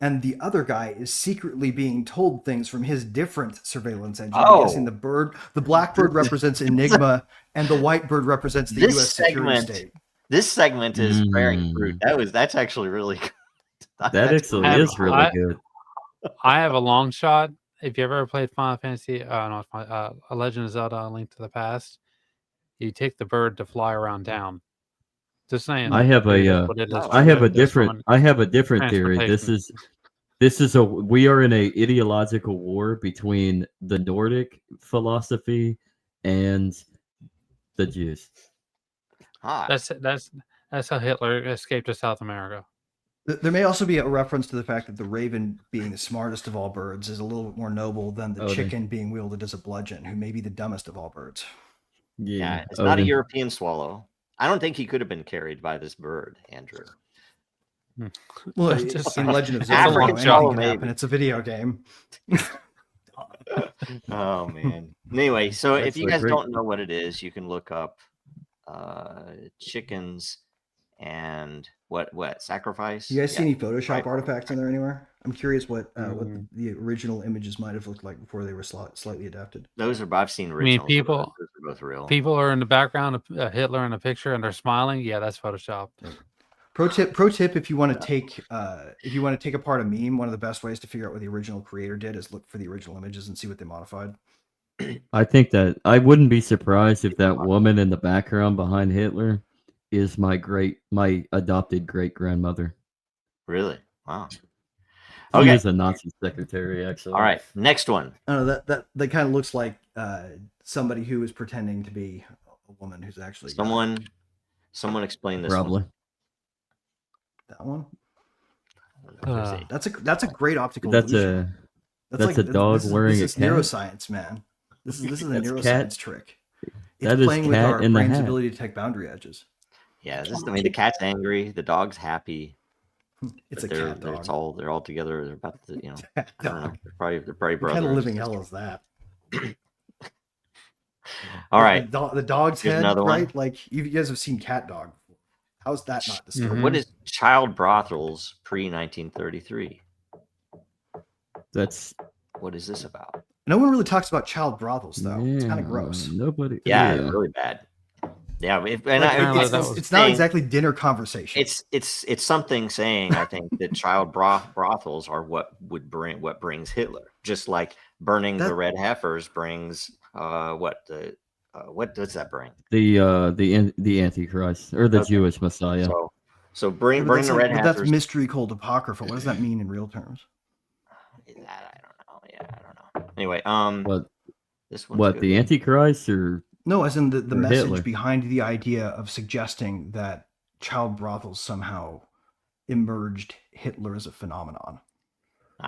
and the other guy is secretly being told things from his different surveillance engine. I'm guessing the black bird represents Enigma, and the white bird represents the U.S. security state. This segment is bearing fruit. That's actually really good. That actually is really good. I have a long shot. If you ever played Final Fantasy, A Legend of Zelda: A Link to the Past, you take the bird to fly around town. Just saying. I have a different theory. We are in a ideological war between the Nordic philosophy and the Jews. That's how Hitler escaped to South America. There may also be a reference to the fact that the raven, being the smartest of all birds, is a little bit more noble than the chicken being wielded as a bludgeon, who may be the dumbest of all birds. Yeah, it's not a European swallow. I don't think he could have been carried by this bird, Andrew. Well, in Legend of Zelda, anything can happen. It's a video game. Oh man. Anyway, so if you guys don't know what it is, you can look up chickens and what sacrifice. You guys see any Photoshop artifacts in there anywhere? I'm curious what the original images might have looked like before they were slightly adapted. Those are I've seen originals. I mean, people are both real. People are in the background of Hitler in a picture and they're smiling. Yeah, that's Photoshop. Pro tip: if you want to take apart a meme, one of the best ways to figure out what the original creator did is look for the original images and see what they modified. I think that I wouldn't be surprised if that woman in the background behind Hitler is my adopted great grandmother. Really? Wow. She is a Nazi secretary, actually. All right, next one. Oh, that kind of looks like somebody who is pretending to be a woman who's actually someone explain this. Probably. That one. That's a great optical that's illusion. That's a dog wearing a cat. This is neuroscience, man. This is a neuroscience trick. It's playing with our brain's ability to detect boundary edges. Yeah, the cat's angry, the dog's happy. It's a cat dog. They're all together. They're about to, I don't know. They're probably brothers. What kind of living hell is that? All right. The dog's head, right? Like you guys have seen Cat Dog. How's that not disturbing? What is child brothels pre-1933? What is this about? No one really talks about child brothels, though. It's kind of gross. Nobody. Yeah, it's really bad. Yeah, it's not exactly dinner conversation. It's something saying, I think, that child brothels are what brings Hitler. Just like burning the red heifers brings what does that bring? The Antichrist or the Jewish Messiah. So bring the red heifers. That's mystery called apocryphal. What does that mean in real terms? That I don't know. Yeah, I don't know. Anyway, this one's good. The Antichrist or no, as in the message Hitler behind the idea of suggesting that child brothels somehow emerged Hitler as a phenomenon.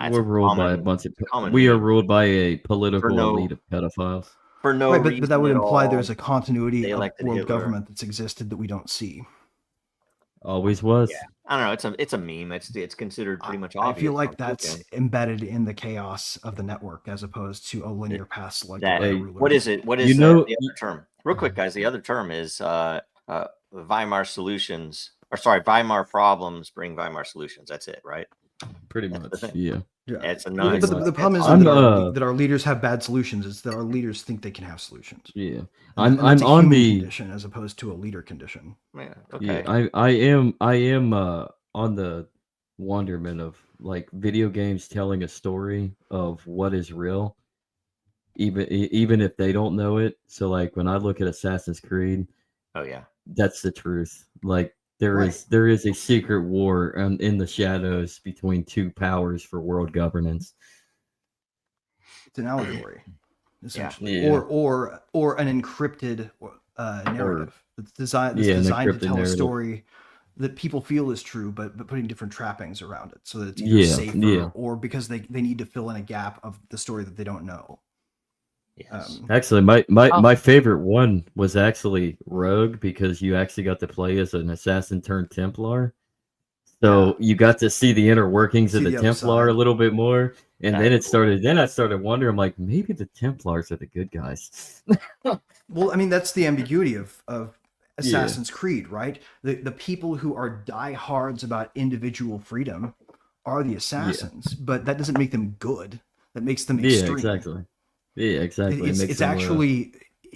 We're ruled by a bunch of. We are ruled by a political elite of pedophiles. For no reason, but that would imply there's a continuity of world government that's existed that we don't see. Always was. Yeah. I don't know. It's a meme. It's considered pretty much obvious. I feel like that's embedded in the chaos of the network as opposed to a linear path selected by a ruler. What is it? What is the other term? Real quick, guys. The other term is Weimar solutions. Or sorry, Weimar problems bring Weimar solutions. That's it, right? Pretty much. Yeah. It's a nice. But the problem is that our leaders have bad solutions. It's that our leaders think they can have solutions. Yeah. I'm on the condition as opposed to a leader condition. Yeah. Okay. Yeah, I am on the wonderment of like video games telling a story of what is real, even if they don't know it. So like when I look at Assassin's Creed, oh yeah, that's the truth. Like there is a secret war in the shadows between two powers for world governance. It's an allegory, essentially, or an encrypted narrative that's designed to tell a story that people feel is true, but putting different trappings around it, so that it's either safer or because they need to fill in a gap of the story that they don't know. Yes. Actually, my favorite one was actually Rogue, because you actually got to play as an assassin turned Templar. So you got to see the inner workings of the Templar a little bit more. And then I started wondering, like, maybe the Templars are the good guys. Well, I mean, that's the ambiguity of Assassin's Creed, right? The people who are diehards about individual freedom are the assassins, but that doesn't make them good. That makes them extreme. Yeah, exactly. Yeah, exactly. It's actually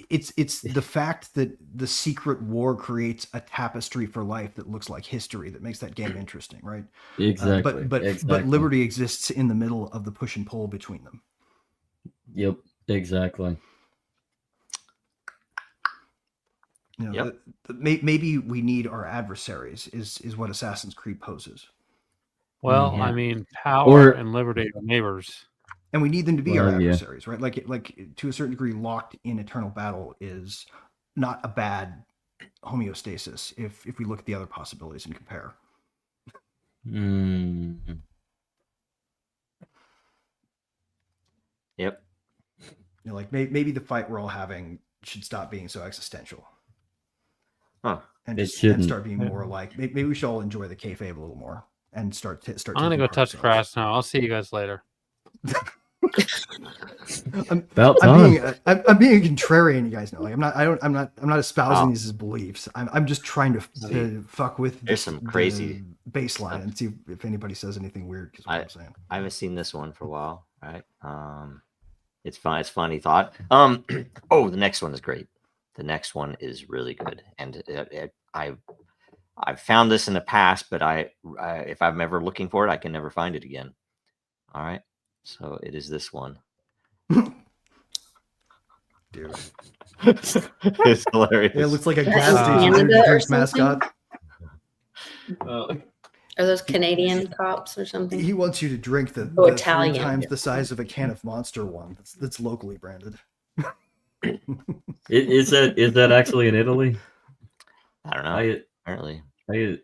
it's the fact that the secret war creates a tapestry for life that looks like history that makes that game interesting, right? Exactly. But liberty exists in the middle of the push and pull between them. Yep, exactly. You know, maybe we need our adversaries is what Assassin's Creed poses. Well, I mean, power and liberty are neighbors. And we need them to be our adversaries, right? Like to a certain degree, locked in eternal battle is not a bad homeostasis if we look at the other possibilities and compare. Yep. You know, like maybe the fight we're all having should stop being so existential. Huh. And start being more like maybe we should all enjoy the kayfabe a little more and start. I'm gonna go touch grass now. I'll see you guys later. I'm being a contrarian, you guys know. Like I'm not espousing these as beliefs. I'm just trying to fuck with some crazy baseline and see if anybody says anything weird. Because what I'm saying, I haven't seen this one for a while, right? It's fun. It's funny thought. Oh, the next one is great. The next one is really good, and I've found this in the past, but if I'm ever looking for it, I can never find it again. All right, so it is this one. Dude, it's hilarious. Yeah, it looks like a gas station drink mascot. Are those Canadian cops or something? He wants you to drink the Italian 3 times the size of a can of Monster one. That's locally branded. Is that actually in Italy? I don't know. Apparently, it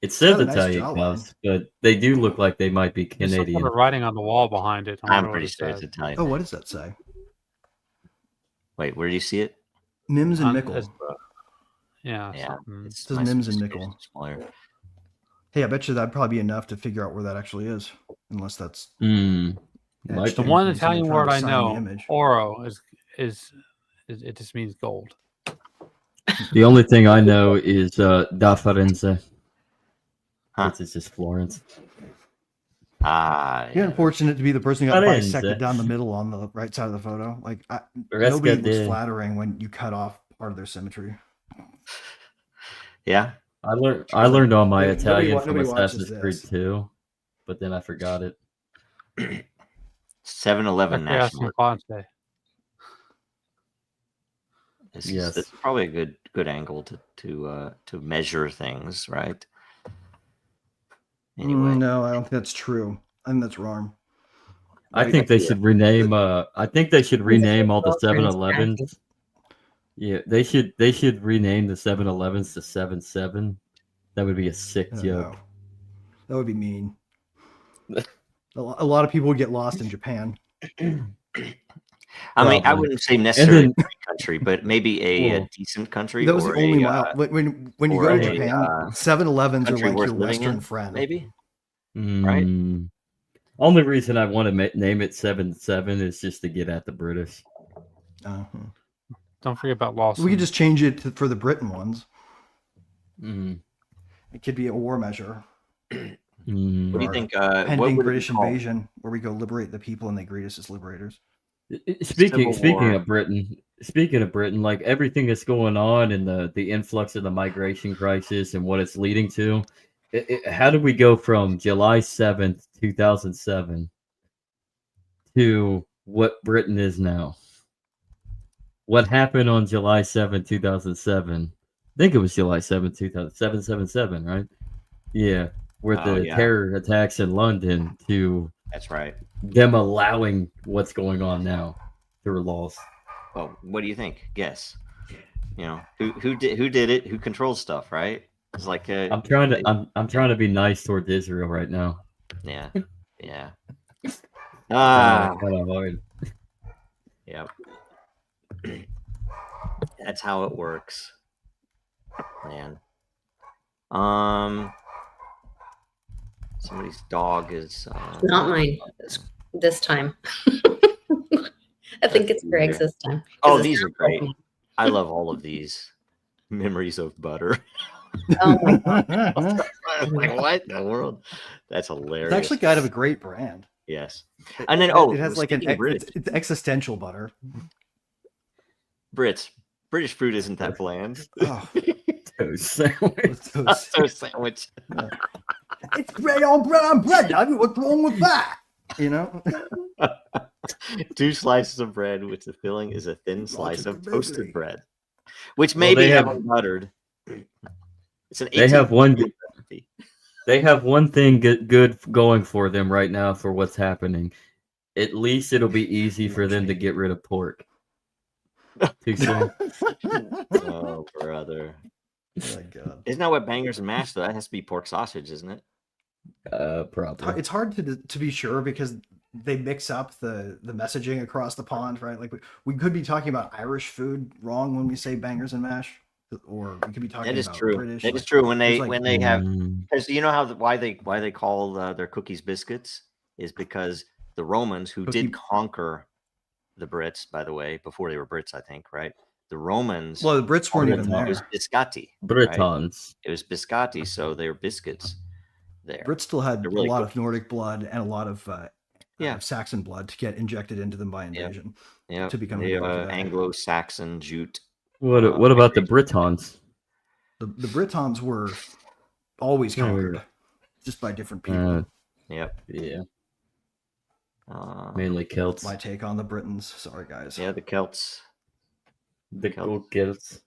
says Italian cops, but they do look like they might be Canadian. There's writing on the wall behind it. I'm pretty sure it's Italian. Oh, what does that say? Wait, where do you see it? Mims and Mickle. Yeah. It says Mims and Mickle. Hey, I bet you that'd probably be enough to figure out where that actually is, unless that's. The one Italian word I know, oro, is it just means gold. The only thing I know is da Firenze. It's just Florence. You're unfortunate to be the person who got bisected down the middle on the right side of the photo. Like nobody was flattering when you cut off part of their symmetry. Yeah, I learned all my Italian from Assassin's Creed 2, but then I forgot it. 7-Eleven national. Yes, it's probably a good angle to measure things, right? Anyway, no, I don't think that's true. I think that's wrong. I think they should rename. I think they should rename all the 7-Elevens. Yeah, they should rename the 7-Elevens to 7-7. That would be a sick joke. That would be mean. A lot of people would get lost in Japan. I mean, I wouldn't say necessarily a great country, but maybe a decent country. That was the only when you go to Japan, 7-Elevens are like your Western friend. Maybe. Right. Only reason I want to name it 7-7 is just to get at the British. Don't forget about Lawson. We could just change it for the Britain ones. It could be a war measure. What do you think? Pending British invasion, where we go liberate the people and they greet us as liberators. Speaking of Britain, like everything that's going on and the influx of the migration crisis and what it's leading to, how do we go from July 7th, 2007 to what Britain is now? What happened on July 7th, 2007? I think it was July 7th, 777, right? Yeah, with the terror attacks in London to that's right. Them allowing what's going on now through laws. Well, what do you think? Guess. You know, who did it? Who controls stuff? Right? It's like I'm trying to be nice towards Israel right now. Yeah. Yeah. Kind of hard. Yep. That's how it works, man. Somebody's dog is not mine this time. I think it's Greg's this time. Oh, these are great. I love all of these. Memories of butter. Oh my god. Like, what in the world? That's hilarious. It's actually kind of a great brand. Yes. And then it has like speaking of British, it's existential butter. British food isn't that bland. Oh, Toast sandwich. Toast sandwich. It's bread on bread on bread. What's wrong with that? You know, 2 slices of bread with the filling is a thin slice of toasted baby. bread, which maybe they have- haven't buttered. It's an They have one. recipe. They have one thing good going for them right now for what's happening. At least it'll be easy for them to get rid of pork. Too soon. Oh, brother. Oh my God. Isn't that what bangers and mash, though? That has to be pork sausage, isn't it? Probably. It's hard to be sure because they mix up the messaging across the pond, right? Like we could be talking about Irish food wrong when we say bangers and mash, or we could be talking That is about true. British. That is like, true. When there's they have, Mm, because you know how why they call their cookies biscuits is because the Romans who did conquer the Brits, by the way, before they were Brits, I think, right? The Romans. Well, the Brits weren't even it was there. biscotti. Right? Britons. It was biscotti, so they were biscuits. There. Brits still had They're really a lot good. of Nordic blood and a lot of Yeah. Saxon blood to get injected into them by invasion. Yeah. To become the who they are today. Anglo-Saxon Jute. What about the Britons? The Britons were always conquered, just by different people. Yep. Yeah. Mainly Celts. My take on the Britons. Sorry, guys. Yeah, the Celts. The cool Celts.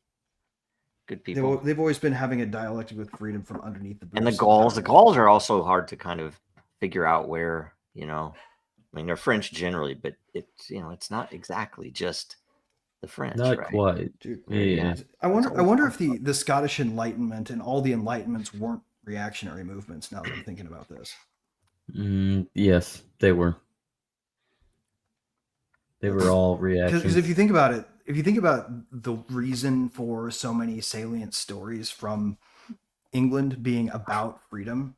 Good people. They've always been having a dialectic with freedom from underneath the. And the boots Gauls. The power. Gauls are also hard to kind of figure out where, I mean, they're French generally, but it's not exactly just the French. Not right? quite. Dude, Yeah. I wonder if the Scottish Enlightenment and all the Enlightenments weren't reactionary movements. Now that I'm thinking about this. Yes, they were. They were all reactions. Because if you think about it, if you think about the reason for so many salient stories from England being about freedom,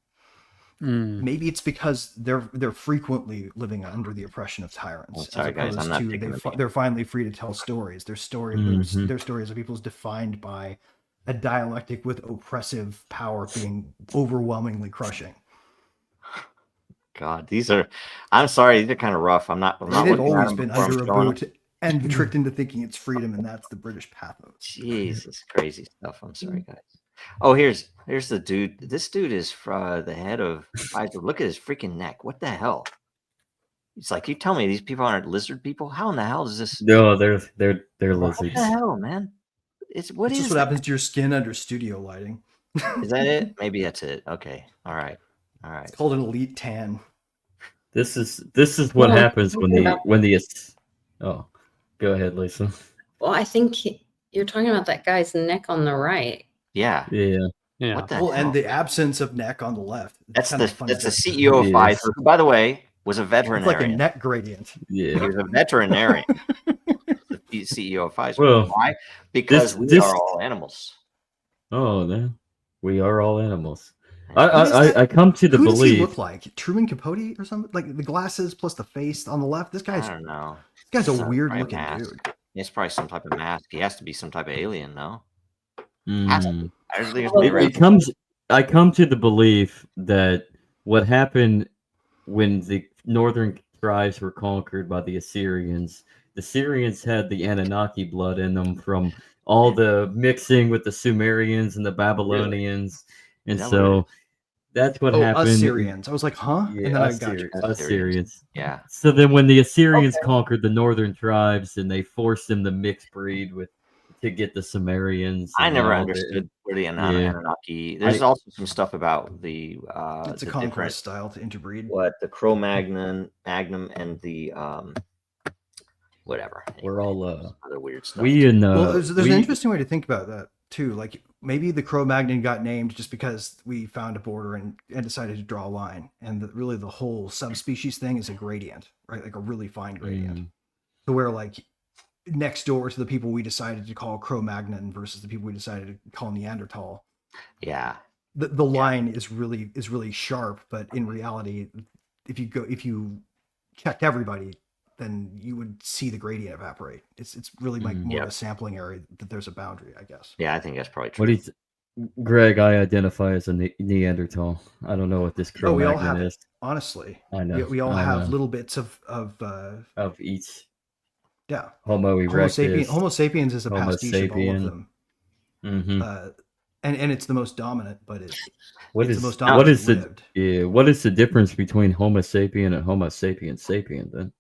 maybe it's because they're frequently living under the oppression of tyrants. Oh, sorry, guys, I'm not picking the they're finally free to tell stories. Their stories of people's defined by a dialectic with oppressive power being overwhelmingly crushing. God, I'm sorry, these are kind of rough. I'm not They've looking at always them been before I'm under a showing boot and tricked into thinking it's freedom, and that's the British pathos. Jesus, crazy stuff. I'm sorry, guys. Oh, here's the dude. This dude is the head of Pfizer. Look at his freaking neck. What the hell? It's like, you tell me these people aren't lizard people? How in the hell does this? No, they're lizards. What the hell, man? It's what happens to your skin under studio lighting. Is that it? Maybe that's it. Okay. All right. It's called an elite tan. This is what happens when the oh, go ahead, Lisa. Well, I think you're talking about that guy's neck on the right. Yeah. What the hell? And the absence of neck on the left. That's the CEO of Pfizer, who, by the way, was a veterinarian. It's like a neck gradient. Yeah. He was a veterinarian. The CEO of Pfizer. Well, why? Because we are all animals. Oh, then we are all animals. I come to the Who belief. does he look like? Truman Capote or something? Like the glasses plus the face on the left. This guy's. I don't know. This guy's a weird looking dude. It's probably some type of mask. He has to be some type of alien, no? I come to the belief that what happened when the northern tribes were conquered by the Assyrians had the Anunnaki blood in them from all the mixing with the Sumerians and the Babylonians, and so that's what happened. Assyrians. I was like, huh? Yeah, and then I got you. Assyrians. Yeah. So then when the Assyrians conquered the northern tribes and they forced them to mix breed to get the Sumerians. I never understood where the Anunnaki. There's also some stuff about the it's a conquest style to interbreed. What the Cro-Magnon, and the whatever. Anyway, we're all other weird stuff. There's an interesting way to think about that too. Like maybe the Cro-Magnon got named just because we found a border and decided to draw a line, and really the whole subspecies thing is a gradient, right? Like a really fine gradient, to where like next door to the people we decided to call Cro-Magnon versus the people we decided to call Neanderthal. Yeah. The line is really sharp, but in reality, if you checked everybody, then you would see the gradient evaporate. It's really like more of a sampling area that there's a boundary, I guess. Yeah, I think that's probably true. What do you Greg, I identify as a Neanderthal. I don't know what this Oh, we all Cro-Magnon have is. it. Honestly, I know. we all I have know. little bits of each. Yeah. Homo erectus. Homo sapiens is a Homo pastiche of all of sapien. them. Mm-hmm. And it's the most dominant, but it's What the is most dominant what is lived. what is the difference between Homo sapien and Homo sapien sapien then?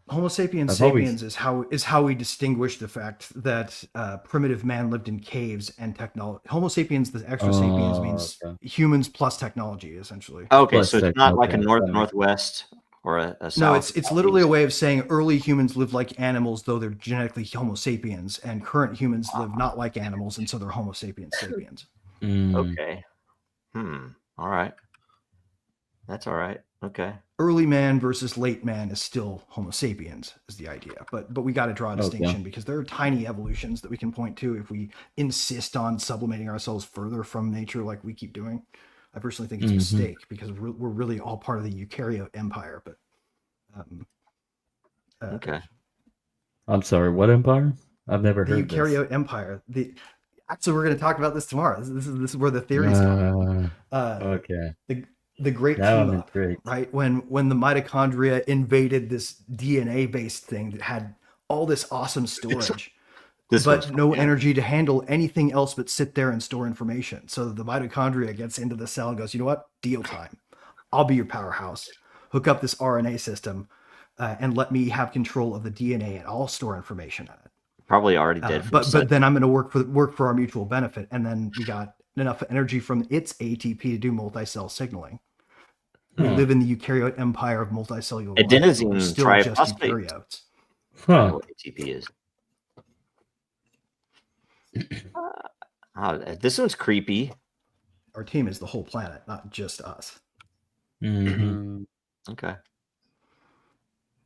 Homo sapiens I've sapiens is how we distinguish the fact that primitive man lived in caves and technology. Homo sapiens, the extra sapiens means humans plus technology, essentially. Okay, so it's not like a northwest or a south. No, it's literally a way of saying early humans lived like animals, though they're genetically Homo sapiens, and current humans live not like animals, and so they're Homo sapiens sapiens. Okay. All right. That's all right. Okay. Early man versus late man is still Homo sapiens, is the idea. But we got to draw a distinction because there are tiny evolutions that we can point to if we insist on sublimating ourselves further from nature like we keep doing. I personally think it's a mistake because we're really all part of the eukaryote empire. But okay. I'm sorry, what empire? I've never heard the eukaryote empire. Actually, we're going to talk about this tomorrow. This is where the theories come. Okay. The great team up, right? When the mitochondria invaded this DNA-based thing that had all this awesome storage, but no energy to handle anything else but sit there and store information. So the mitochondria gets into the cell and goes, you know what? Deal time. I'll be your powerhouse. Hook up this RNA system and let me have control of the DNA and I'll store information on it. Probably already dead. But then I'm going to work for our mutual benefit. And then we got enough energy from its ATP to do multi-cell signaling. We live in the eukaryote empire of multicellular life. Adenosine Still just triphosphate. eukaryotes. I know what ATP is. This one's creepy. Our team is the whole planet, not just us. Okay.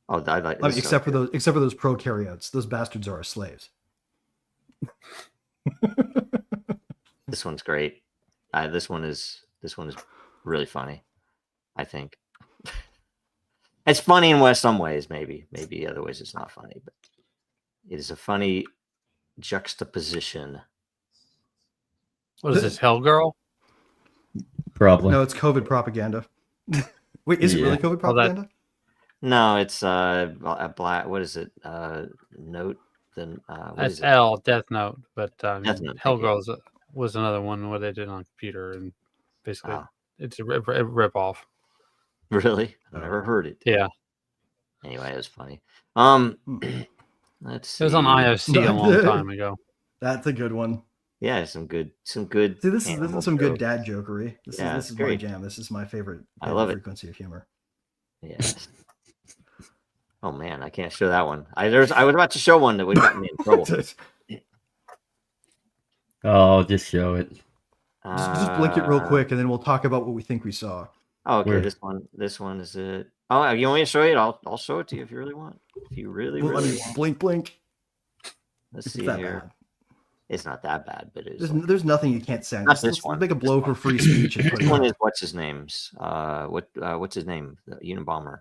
Oh, except for those prokaryotes. Those bastards are our slaves. This one's great. This one is really funny. I think it's funny in some ways. Maybe other ways it's not funny, but it is a funny juxtaposition. What is this, Hell Girl? Probably. No, it's COVID propaganda. Wait, is it really COVID propaganda? No, it's a black. What is it? Note. Then that's L, Death Note, but Death Note, Hell Girl was another one where they did it on a computer, and basically it's a rip off. Really? I never heard it. Yeah. Anyway, it was funny. Let's see. It was on IOC a long time ago. That's a good one. Yeah, some good. See, this is some good dad jokery. This is my great. jam. This is my favorite. I love frequency of humor. Yes. Oh man, I can't show that one. I was about to show one that would got me in trouble. Oh, just show it. Just blink it real quick, and then we'll talk about what we think we saw. Oh, okay, this one is it. Oh, you want me to show it? I'll show it to you if you really want. If you really want. Blink. Let's see here. Bad. It's not that bad, but there's nothing you can't say. This one. Make a blow for free speech. This one is what's his name's? What's his name? The Unabomber,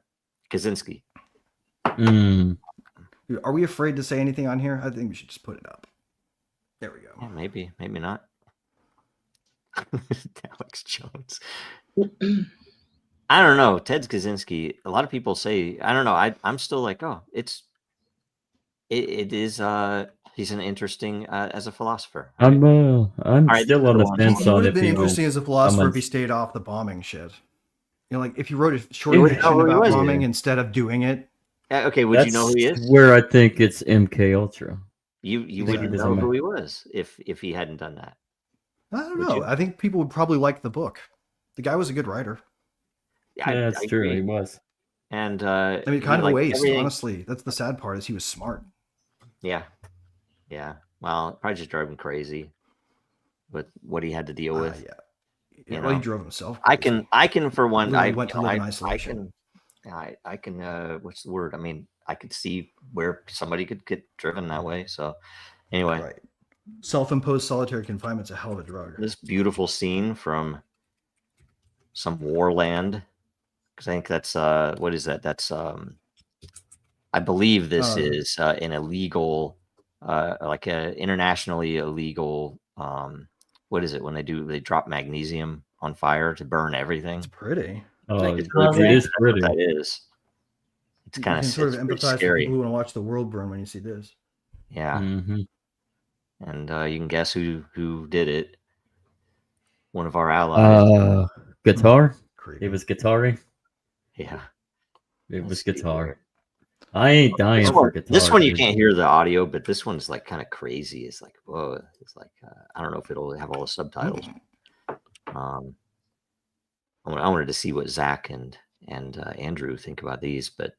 Kaczynski. Are we afraid to say anything on here? I think we should just put it up. There we go. Yeah, maybe not. Alex Jones. I don't know. Ted Kaczynski. A lot of people say I don't know. I'm still like, oh, it is. He's an interesting as a philosopher. I'm still on the fence He on would if have been he interesting was, as a philosopher if he stayed off the bombing shit. You know, like if you wrote a short fiction about bombing instead of doing it. Okay, would you know who he is? Where I think it's MK Ultra. You wouldn't know who he was if he hadn't done that. I don't know. I think people would probably like the book. The guy was a good writer. Yeah, that's true. He was. And I mean, kind of a waste, honestly. That's the sad part is he was smart. Yeah. Well, probably just drove him crazy with what he had to deal with. Yeah. Well, he drove himself crazy. I can for one. I went to live in isolation. I can. What's the word? I mean, I could see where somebody could get driven that way. So, anyway, right. Self-imposed solitary confinement's a hell of a drug. This beautiful scene from some war land, because I think that's what is that? That's I believe this is an illegal, like a internationally illegal. What is it when they drop magnesium on fire to burn everything? It's pretty. It's really it pretty. is That's pretty. what that is. It's You kind can of sort of pretty empathize with scary. people who want to watch the world burn when you see this. Yeah. Mm-hmm. And you can guess who did it. One of our allies. Guitar. Creepy. It was Guitari. Yeah. It Let's was see Guitar. here. I ain't dying for Guitar. This one you dude. can't hear the audio, but this one's like kind of crazy. It's like, whoa. It's like I don't know if it'll have all the subtitles. I wanted to see what Zach and Andrew think about these, but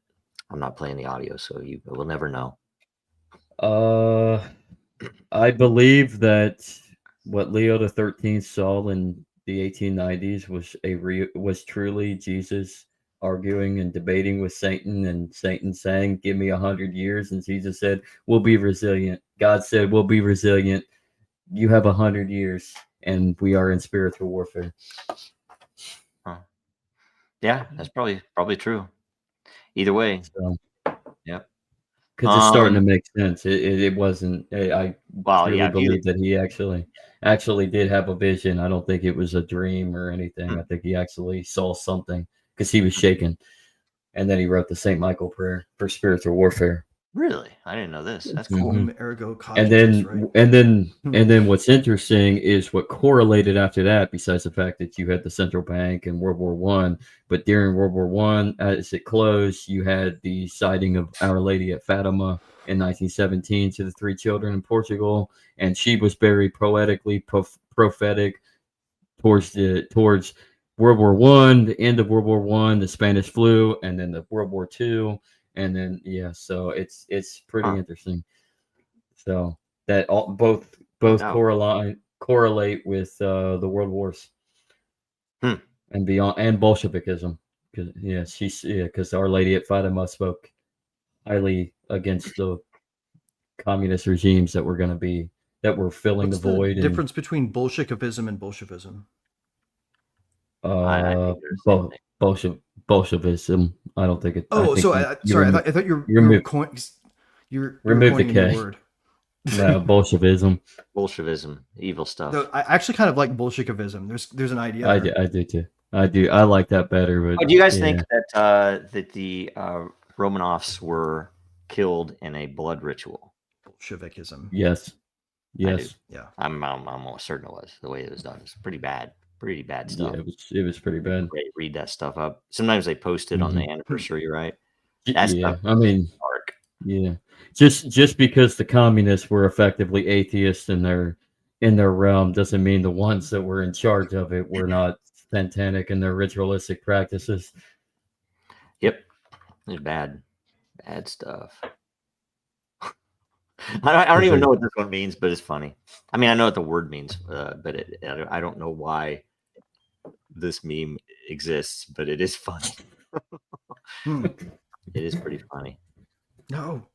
I'm not playing the audio, so we'll never know. I believe that what Leo the 13th saw in the 1890s was truly Jesus arguing and debating with Satan, and Satan saying, "Give me 100 years," and Jesus said, "We'll be resilient." God said, "We'll be resilient. You have 100 years, and we are in spiritual warfare." Yeah, that's probably true. Either way, So, yep. because it's starting to make sense. It wasn't. I truly believe that he actually did have a vision. I don't think it was a dream or anything. I think he actually saw something because he was shaken, and then he wrote the Saint Michael prayer for spiritual warfare. Really, I didn't know this. That's cool. Ergo And then what's interesting is what correlated after that, besides the fact that you had the central bank and World War One, but during World War One, as it closed, you had the sighting of Our Lady at Fatima in 1917 to the 3 children in Portugal, and she was very prophetic towards World War One, the end of World War One, the Spanish flu, and then the World War Two. And then so it's pretty interesting. So that both correlate with the world wars and beyond, and Bolshevikism. Because Our Lady at Fatima spoke highly against the communist regimes that were filling What's the void. The difference between Bolshevism and Bolshevism? Bolshevism. I don't think it. Oh, I thought you were remove the coining K. word. No, Bolshevism. Bolshevism, evil stuff. No, I actually kind of like Bolshevivism. There's an idea. I do too. I do. I like that better. But do you guys think that the Romanovs were killed in a blood ritual? Bolshevikism. Yes. Yes. Yeah. I'm almost certain it was the way it was done. It's pretty bad stuff. Yeah, it was pretty bad. Read that stuff up. Sometimes they post it on the anniversary, right? Yeah, I mean, dark. Yeah, just because the communists were effectively atheists in their realm doesn't mean the ones that were in charge of it were not satanic in their ritualistic practices. Yep, there's bad stuff. I don't even know what this one means, but it's funny. I mean, I know what the word means, but I don't know why this meme exists, but it is funny. It is pretty funny. No.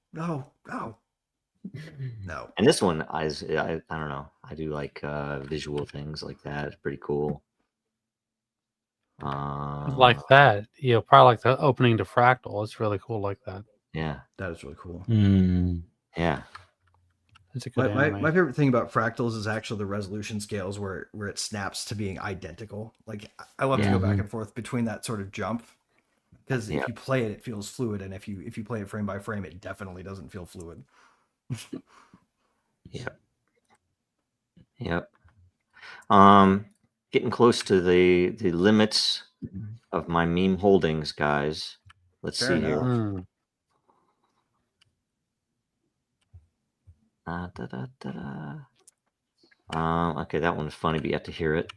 And this one, I don't know. I do like visual things like that. It's pretty cool. Like that, probably like the opening to Fractal. It's really cool like that. Yeah, that is really cool. Yeah. It's a good my favorite thing about fractals is actually the resolution scales where it snaps to being identical. Like I love to go back and forth between that sort of jump, because if you play it feels fluid, and if you play it frame by frame, it definitely doesn't feel fluid. Yep. Getting close to the limits of my meme holdings, guys. Let's see here. Okay, that one's funny, but you have to hear it.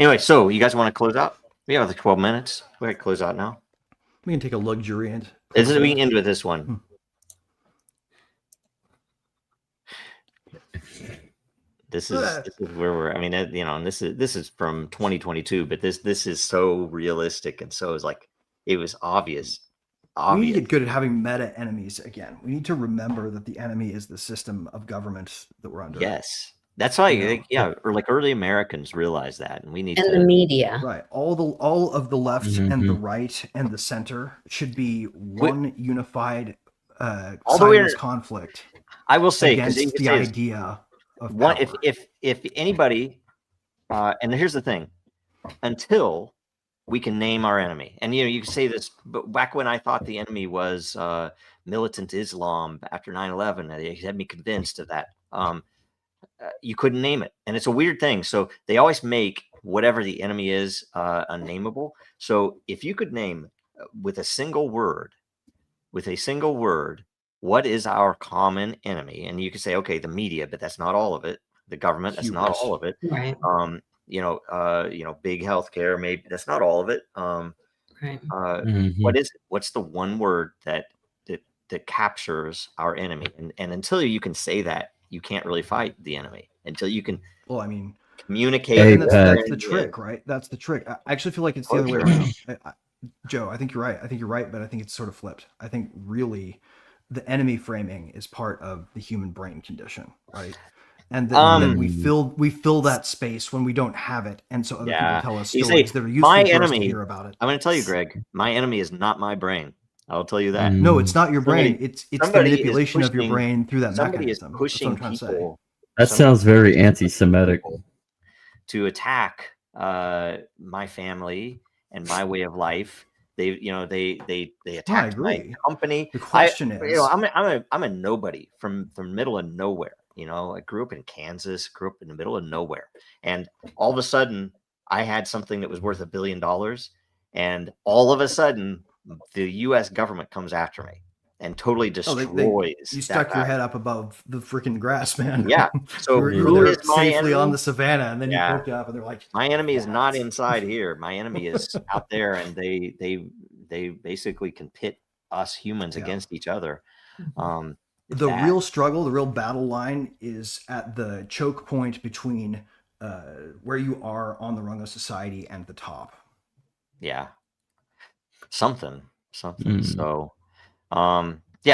Anyway, so you guys want to close out? We have like 12 minutes. We can close out now. We can take a luxuriant. We can end with this one. This is where we're. I mean, and this is from 2022, but this is so realistic, and so it was obvious. We need to get good at having meta enemies again. We need to remember that the enemy is the system of government that we're under. Yes, That's why, You know, yeah, or like early Americans realize that, and we need And to. the media. right. All of the left and the Mhm. right and the center should be one unified All the way Zionist conflict I will say, because you against can the say this, idea of one, power. if anybody, and here's the thing, until we can name our enemy, and you can say this, but back when I thought the enemy was militant Islam after 9/11, they had me convinced of that. You couldn't name it, and it's a weird thing. So they always make whatever the enemy is unnameable. So if you could name with a single word, what is our common enemy, and you could say, okay, the media, but that's not all of it. The government, that's not all of it. Right. Big healthcare, maybe that's not all of it. Right. What is it? What's the one word that captures our enemy? And until you can say that, you can't really fight the enemy until you can. Well, I mean, communicate. And that's the trick, right? That's the trick. I actually feel like it's the other way around. Joe, I think you're right, but I think it's sort of flipped. I think really the enemy framing is part of the human brain condition, right? And that we fill that space when we don't have it, and so other people tell us stories that are useful for us to hear about it. I'm going to tell you, Greg, my enemy is not my brain. I'll tell you that. No, it's not your brain. It's the manipulation of your brain through that somebody mechanism. Is pushing people. That sounds very anti-Semitic. To attack my family and my way of life. They attacked my company. The question is, I'm a nobody from middle of nowhere. I grew up in Kansas, grew up in the middle of nowhere, and all of a sudden I had something that was worth $1 billion, and all of a sudden the U.S. government comes after me and totally destroys. You stuck your head up above the freaking grass, man. Yeah. So you were there safely on the savannah, and then you poked up, and they're like, "My enemy is not inside here. My enemy is out there," and they basically can pit us humans against each other. The real struggle, the real battle line, is at the choke point between where you are on the rung of society and the top. Yeah. Something. So,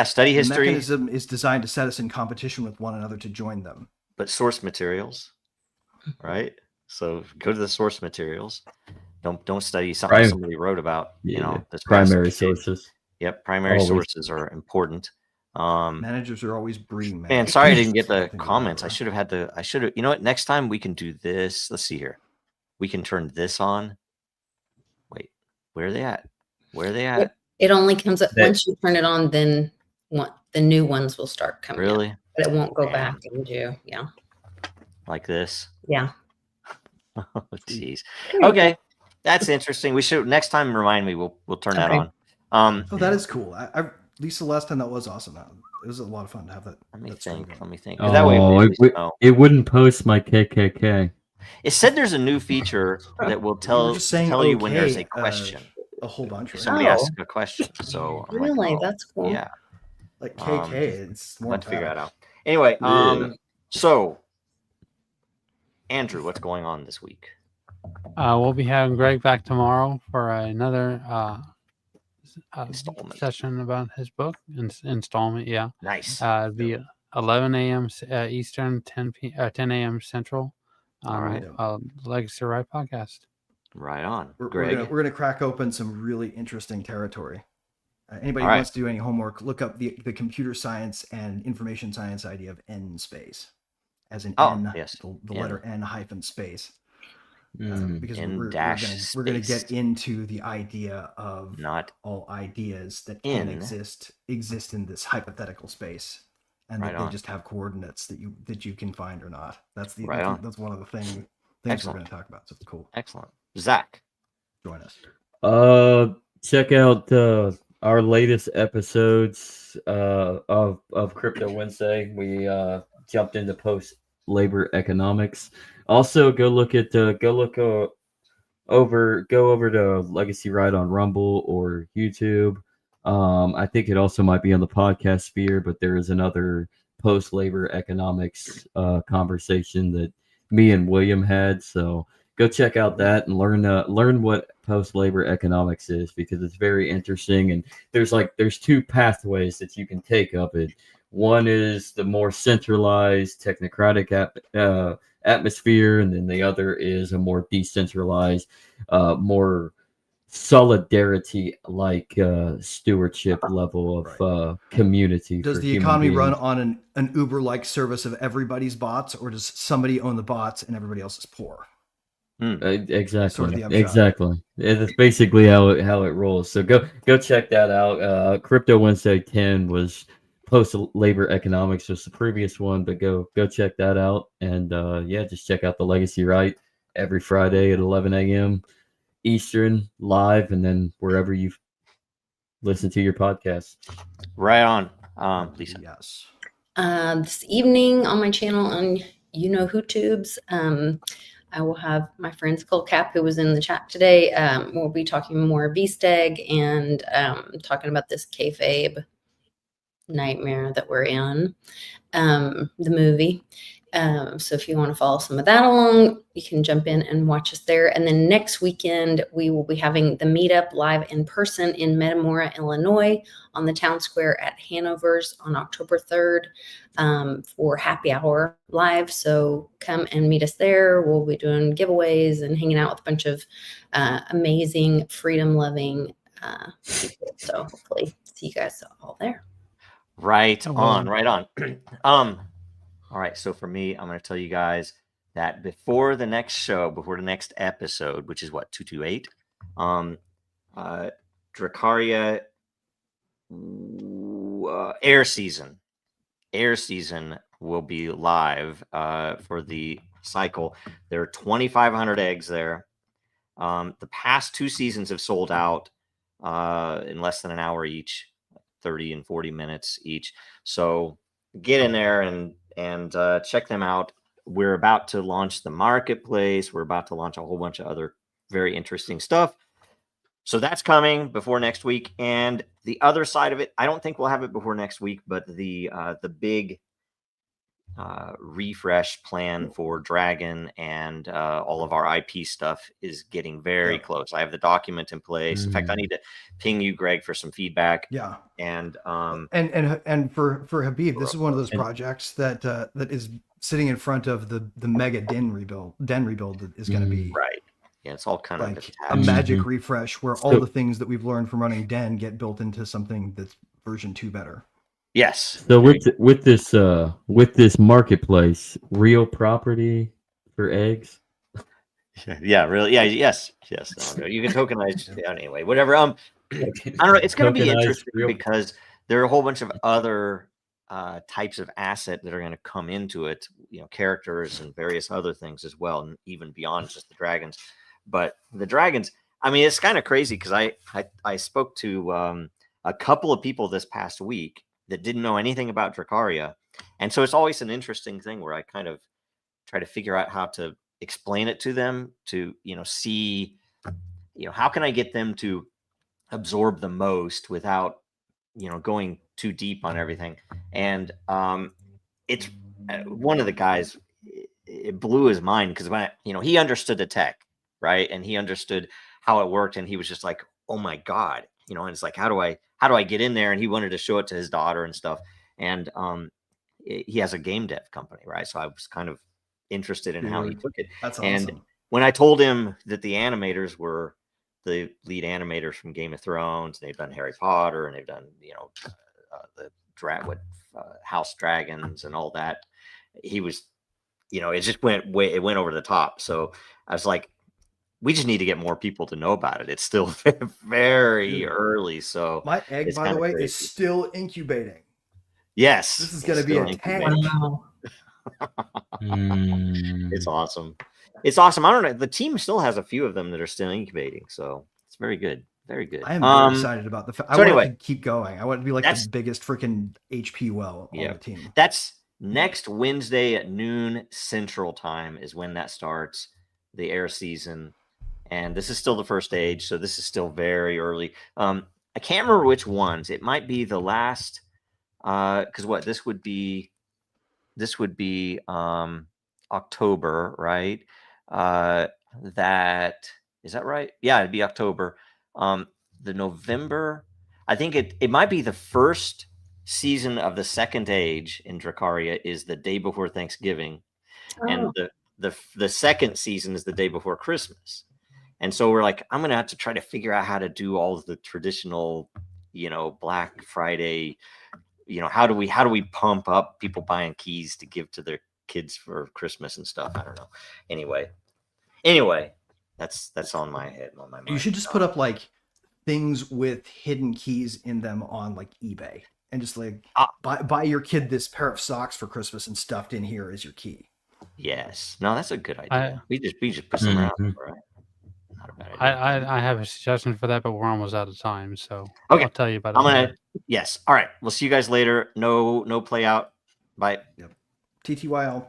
study history. The mechanism is designed to set us in competition with one another to join them. But source materials, right? So go to the source materials. Don't study something somebody wrote about. This primary sources. Yep, primary sources are important. Managers are always breeding. Man, sorry I didn't get the comments. I should have. You know what? Next time we can do this. Let's see here. We can turn this on. Wait, where are they at? It only comes up once you turn it on. Then the new ones will start coming. Really? Up, but it won't go back into like this. Yeah. Oh, jeez. Okay, that's interesting. We should next time remind me. We'll turn that on. That is cool. Lisa, last time that was awesome. It was a lot of fun to have that. Let me think. Oh, that way it wouldn't post my KKK. It said there's a new feature that will tell you when there's a question. A whole bunch. Right? Somebody asks a question. So really, that's cool. Yeah. Like KK, it's more. Let's figure that out. Anyway, so Andrew, what's going on this week? We'll be having Greg back tomorrow for another session about his book installment. Yeah, nice. It'll be 11 a.m. Eastern, 10 a.m. Central. All right. Legacy Right podcast. Right on. We're gonna crack open some really interesting territory. Anybody who wants to do any homework, look up the computer science and information science idea of N space, as in N, the letter N hyphen space. Because we're going to get into the idea of not all ideas that can exist in this hypothetical space, and that they just have coordinates that you can find or not. That's that's one of the things we're going to talk about. So it's cool. Excellent. Zach, join us. Check out our latest episodes of Crypto Wednesday. We jumped into post-labor economics. Also, go over to Legacy Ride on Rumble or YouTube. I think it also might be on the podcast sphere, but there is another post-labor economics conversation that me and William had. So go check out that and learn what post-labor economics is, because it's very interesting. And there's two pathways that you can take of it. One is the more centralized technocratic atmosphere, and then the other is a more decentralized, more solidarity like stewardship level of community. Does for the human economy beings. run on an Uber-like service of everybody's bots, or does somebody own the bots and everybody else is poor? Exactly. Sort of the upshot. Exactly. It's basically how it rolls. So go check that out. Crypto Wednesday 10 was post labor economics, was the previous one, but go check that out. And yeah, just check out the Legacy Right every Friday at 11 a.m. Eastern live, and then wherever you listen to your podcast. Right on, Lisa. Yes. This evening on my channel on YouTube's, I will have my friend Skullcap, who was in the chat today. We'll be talking more VSTEG and talking about this kayfabe nightmare that we're in, the movie. So if you want to follow some of that along, you can jump in and watch us there. And then next weekend, we will be having the meetup live in person in Metamora, Illinois, on the town square at Hanover's on October 3rd for happy hour live. So come and meet us there. We'll be doing giveaways and hanging out with a bunch of amazing, freedom-loving people. So hopefully see you guys all there. Right on. All right, so for me, I'm going to tell you guys that before the next show, before the next episode, which is what, 228, Dracaria air season will be live for the cycle. There are 2,500 eggs there. The past 2 seasons have sold out in less than an hour each, 30 and 40 minutes each. So get in there and check them out. We're about to launch the marketplace. We're about to launch a whole bunch of other very interesting stuff. So that's coming before next week. And the other side of it, I don't think we'll have it before next week, but the big refresh plan for Dragon and all of our IP stuff is getting very close. I have the document in place. In fact, I need to ping you, Greg, for some feedback. Yeah. And for Habib, this is one of those projects that that is sitting in front of the mega den rebuild that is going to be right. Yeah, it's all kind like of a magic refresh where all the things that we've learned from running den get built into something that's version 2 better. Yes. So with this marketplace, real property for eggs. Yeah, really. Yeah, yes. No, you can tokenize anyway. Whatever. I don't know. It's going to be interesting because there are a whole bunch of other types of asset that are going to come into it. Characters and various other things as well, and even beyond just the dragons. But the dragons, I mean, it's kind of crazy because I spoke to a couple of people this past week that didn't know anything about Dracaria, and so it's always an interesting thing where I kind of try to figure out how to explain it to them to see how can I get them to absorb the most without going too deep on everything. And it's one of the guys, it blew his mind because when he understood the tech, right, and he understood how it worked, and he was just like, oh my god, and it's like, how do I get in there? And he wanted to show it to his daughter and stuff. And he has a game dev company, right? So I was kind of interested in how he took it. That's and awesome. When I told him that the animators were the lead animators from Game of Thrones, and they've done Harry Potter, and they've done the House Dragons and all that, he was it just went over the top. So I was like, we just need to get more people to know about it. It's still very early. So my egg, by the way, is still incubating. Yes, this is going to be a tank. Wow. It's awesome. It's awesome. I don't know. The team still has a few of them that are still incubating, so it's very good. Very good. I am very excited about the fact. I want to keep going. I want to be like the biggest freaking HP well on the team. That's next Wednesday at noon Central Time is when that starts, the air season. And this is still the first stage, so this is still very early. I can't remember which ones. It might be the last, because this would be October, right? That is that right? Yeah, it'd be October. The November, I think it might be the first season of the second age in Dracaria is the day before Thanksgiving, and the second season is the day before Christmas. And so we're like, I'm gonna have to try to figure out how to do all of the traditional, Black Friday. How do we pump up people buying keys to give to their kids for Christmas and stuff? I don't know. Anyway, that's on my head, on my mind. You should just put up like things with hidden keys in them on like eBay, and just like buy your kid this pair of socks for Christmas, and stuffed in here is your key. Yes. No, that's a good idea. We just put some around, right? Not a bad idea. I have a suggestion for that, but we're almost out of time, so Okay. I'll tell you about it later. Yes. All right. We'll see you guys later. No play out. Bye. Yep. TTYL.